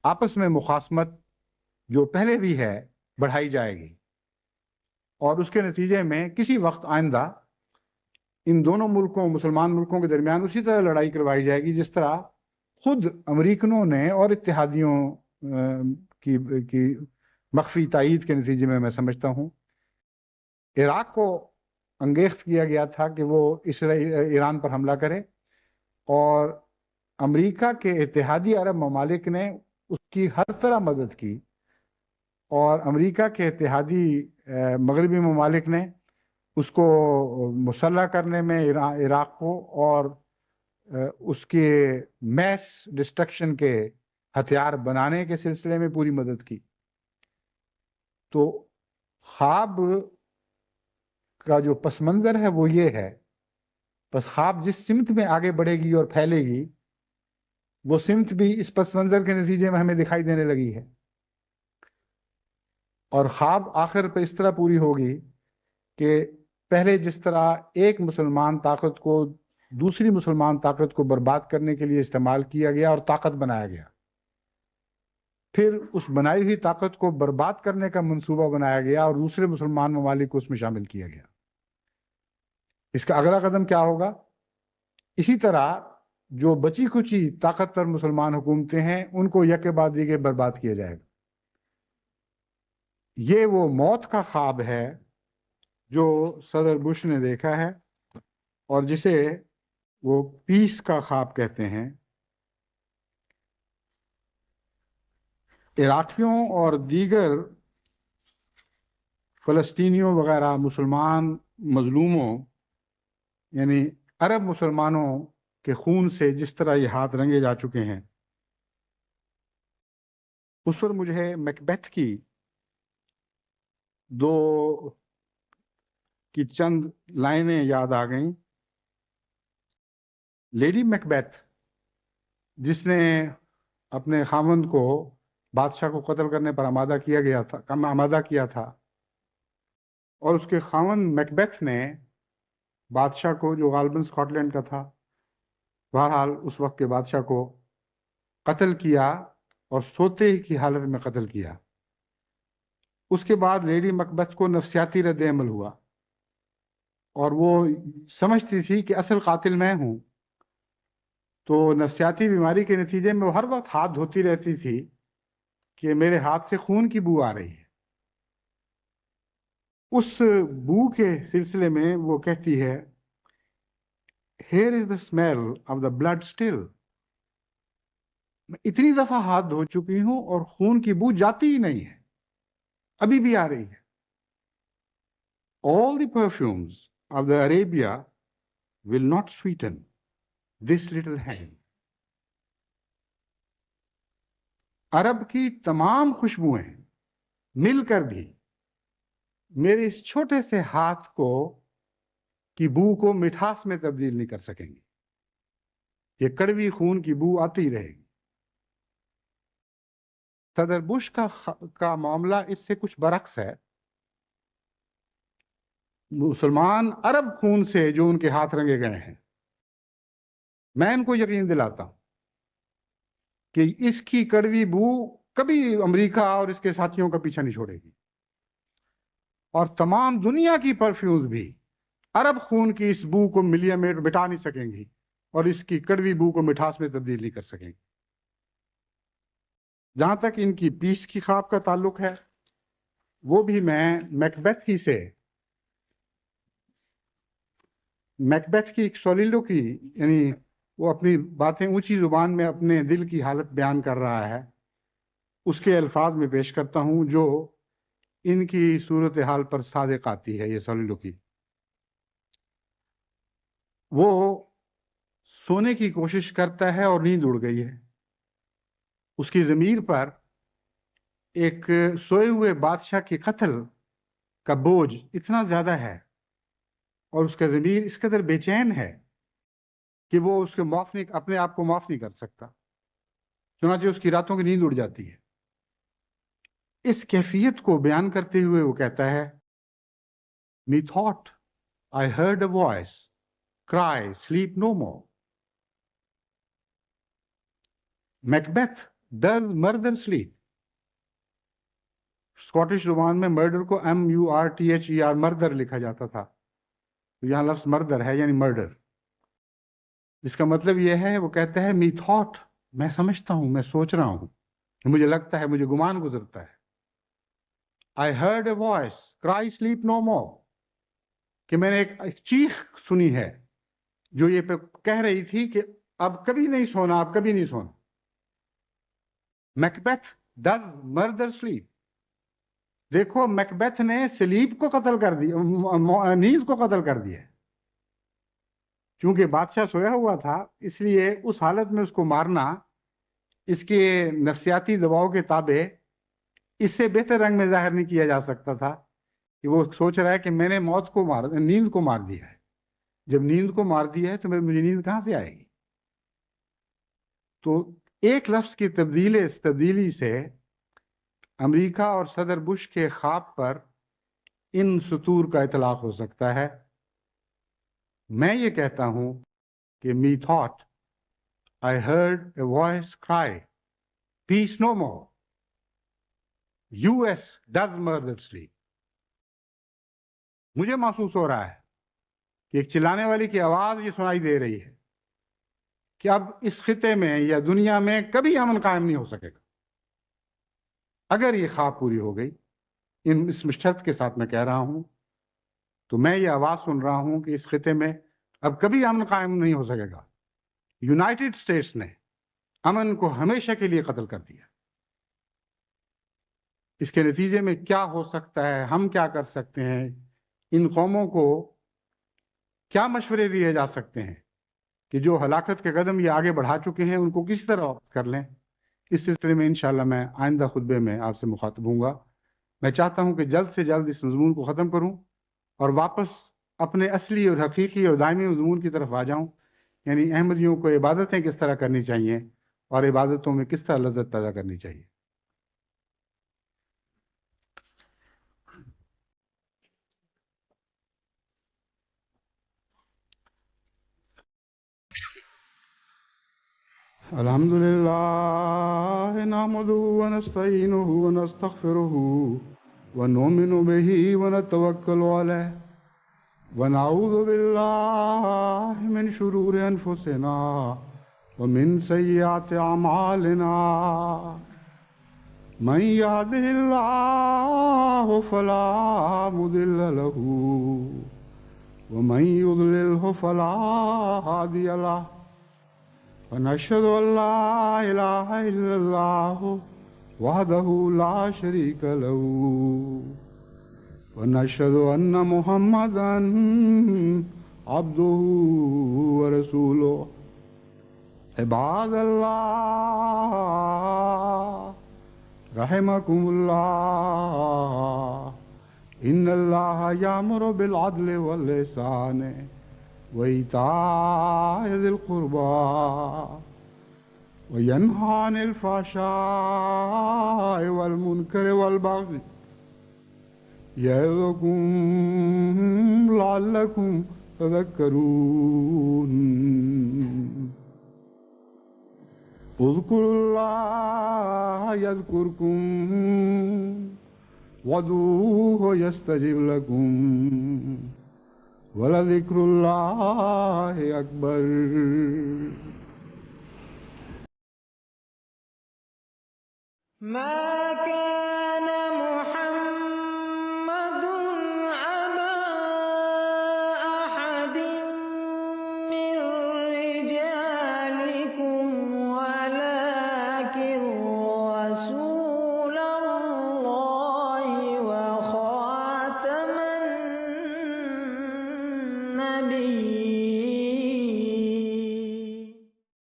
آپس میں مخاصمت جو پہلے بھی ہے بڑھائی جائے گی، اور اس کے نتیجے میں کسی وقت آئندہ ان دونوں ملکوں، مسلمان ملکوں کے درمیان اسی طرح لڑائی کروائی جائے گی جس طرح خود امریکنوں نے اور اتحادیوں کی مخفی تائید کے نتیجے میں سمجھتا ہوں عراق کو انگیخت کیا گیا تھا کہ وہ ایران پر حملہ کرے، اور امریکہ کے اتحادی عرب ممالک نے اس کی ہر طرح مدد کی، اور امریکہ کے اتحادی مغربی ممالک نے اس کو مسلح کرنے میں عراق کو اور اس کے میس ڈسٹرکشن کے ہتھیار بنانے کے سلسلے میں پوری مدد کی۔ تو خواب کا جو پس منظر ہے وہ یہ ہے، بس خواب جس سمت میں آگے بڑھے گی اور پھیلے گی وہ سمت بھی اس پس منظر کے نتیجے میں ہمیں دکھائی دینے لگی ہے، اور خواب آخر پہ اس طرح پوری ہوگی کہ پہلے جس طرح ایک مسلمان طاقت کو دوسری مسلمان طاقت کو برباد کرنے کے لیے استعمال کیا گیا اور طاقت بنایا گیا، پھر اس بنائی ہوئی طاقت کو برباد کرنے کا منصوبہ بنایا گیا اور دوسرے مسلمان ممالک کو اس میں شامل کیا گیا۔ اس کا اگلا قدم کیا ہوگا؟ اسی طرح جو بچی کچی طاقتور مسلمان حکومتیں ہیں ان کو یکے بعد دیگے برباد کیا جائے گا۔ یہ وہ موت کا خواب ہے جو صدر بش نے دیکھا ہے، اور جسے وہ پیس کا خواب کہتے ہیں۔ عراقیوں اور دیگر فلسطینیوں وغیرہ مسلمان مظلوموں، یعنی عرب مسلمانوں کے خون سے جس طرح یہ ہاتھ رنگے جا چکے ہیں، اس پر مجھے میکبیتھ کی چند لائنیں یاد آ گئیں۔ لیڈی میکبیتھ جس نے اپنے خاوند کو بادشاہ کو قتل کرنے پر آمادہ کیا تھا، اور اس کے خاوند میکبیتھ نے بادشاہ کو، جو غالباً اسکاٹ لینڈ کا تھا، بہرحال اس وقت کے بادشاہ کو قتل کیا اور سوتے کی حالت میں قتل کیا۔ اس کے بعد لیڈی میکبیتھ کو نفسیاتی رد عمل ہوا، اور وہ سمجھتی تھی کہ اصل قاتل میں ہوں، تو نفسیاتی بیماری کے نتیجے میں وہ ہر وقت ہاتھ دھوتی رہتی تھی کہ میرے ہاتھ سے خون کی بو آ رہی ہے۔ اس بو کے سلسلے میں وہ کہتی ہے Here is the smell of the blood still. میں اتنی دفعہ ہاتھ دھو چکی ہوں اور خون کی بو جاتی ہی نہیں ہے، ابھی بھی آ رہی ہے۔ All the perfumes of the Arabia will not sweeten this little hand. عرب کی تمام خوشبوئیں مل کر بھی میرے اس چھوٹے سے ہاتھ کی بو کو مٹھاس میں تبدیل نہیں کر سکیں گے۔ یہ کڑوی خون کی بو آتی رہے گی۔ صدر بش کا معاملہ اس سے کچھ برعکس ہے۔ مسلمان عرب خون سے جو ان کے ہاتھ رنگے گئے ہیں، میں ان کو یقین دلاتا ہوں کہ اس کی کڑوی بو کبھی امریکہ اور اس کے ساتھیوں کا پیچھا نہیں چھوڑے گی، اور تمام دنیا کی پرفیومز بھی عرب خون کی اس بو کو ملیا میں مٹا نہیں سکیں گی، اور اس کی کڑوی بو کو مٹھاس میں تبدیل نہیں کر سکیں گی۔ جہاں تک ان کی پیس کی خواب کا تعلق ہے، وہ بھی میں میکبیتھ ہی سے، میکبیتھ کی ایک سولیلو کی، یعنی وہ اپنی باتیں اونچی زبان میں اپنے دل کی حالت بیان کر رہا ہے، اس کے الفاظ میں پیش کرتا ہوں جو ان کی صورتحال پر صادق آتی ہے یہ سلیلوکی. وہ سونے کی کوشش کرتا ہے اور نیند اڑ گئی ہے. اس کی ضمیر پر ایک سوئے ہوئے بادشاہ کے قتل کا بوجھ اتنا زیادہ ہے اور اس کا ضمیر اس قدر بے چین ہے کہ وہ اس کے اپنے آپ کو معاف نہیں کر سکتا. چنانچہ اس کی راتوں کی نیند اڑ جاتی ہے. اس کیفیت کو بیان کرتے ہوئے وہ کہتا ہے Methought I heard a voice cry, sleep no more. Macbeth does murder sleep. Scottish زبان میں مرڈر کو MURTHER مردر لکھا جاتا تھا. یہاں لفظ مردر ہے یعنی مرڈر. اس کا مطلب یہ ہے وہ کہتا ہے Methought میں سمجھتا ہوں، میں سوچ رہا ہوں، مجھے لگتا ہے، مجھے گمان گزرتا ہے. I heard a voice cry sleep no more کہ میں نے ایک چیخ سنی ہے جو یہ کہہ رہی تھی کہ اب کبھی نہیں سونا، اب کبھی نہیں سونا. Macbeth does murder sleep. دیکھو میکبیتھ نے سلیپ کو قتل کر دیا، نیند کو قتل کر دیا. چونکہ بادشاہ سویا ہوا تھا اس لیے اس حالت میں اس کو مارنا اس کے نفسیاتی دباؤ کے تابع اس سے بہتر رنگ میں ظاہر نہیں کیا جا سکتا تھا کہ وہ سوچ رہا ہے کہ میں نے نیند کو مار دیا ہے. جب نیند کو مار دیا ہے تو مجھے نیند کہاں سے آئے گی؟ تو ایک لفظ کی تبدیلی سے امریکہ اور صدر بش کے خواب پر ان سطور کا اطلاق ہو سکتا ہے. میں یہ کہتا ہوں کہ Methought I heard a voice cry, peace no more. US does murder sleep. مجھے محسوس ہو رہا ہے کہ ایک چلانے والی کی آواز یہ سنائی دے رہی ہے کہ اب اس خطے میں یا دنیا میں کبھی امن قائم نہیں ہو سکے گا. اگر یہ خواب پوری ہو گئی، اس شرط کے ساتھ میں کہہ رہا ہوں، تو میں یہ آواز سن رہا ہوں کہ اس خطے میں اب کبھی امن قائم نہیں ہو سکے گا. یونائٹڈ اسٹیٹس نے امن کو ہمیشہ کے لیے قتل کر دیا. اس کے نتیجے میں کیا ہو سکتا ہے، ہم کیا کر سکتے ہیں، ان قوموں کو کیا مشورے دیے جا سکتے ہیں کہ جو ہلاکت کے قدم یہ آگے بڑھا چکے ہیں ان کو کس طرح واپس کر لیں. اس سلسلے میں انشاءاللہ میں آئندہ خطبے میں آپ سے مخاطب ہوں گا. میں چاہتا ہوں کہ جلد سے جلد اس مضمون کو ختم کروں اور واپس اپنے اصلی اور حقیقی اور دائمی مضمون کی طرف آ جاؤں، یعنی احمدیوں کو عبادتیں کس طرح کرنی چاہیے اور عبادتوں میں کس طرح لذت پیدا کرنی چاہیے. الحمد لله نحمده ونستعينه ونستغفره ونؤمن به ونتوكل عليه ونعوذ بالله من شرور أنفسنا ومن سيئات أعمالنا. من يهده الله فلا مضل له ومن يضلله فلا هادي له. ونشهد أن لا إله إلا الله وحده لا شريك له ونشهد أن محمدا عبده ورسوله. عباد الله رحمكم الله إن الله يأمر بالعدل والإحسان وإيتاء ذي القربى وينهى عن الفحشاء والمنكر والبغي يعظكم لعلكم تذكرون. اذكروا الله يذكركم وادعوه يستجب لكم ولذكر الله أكبر.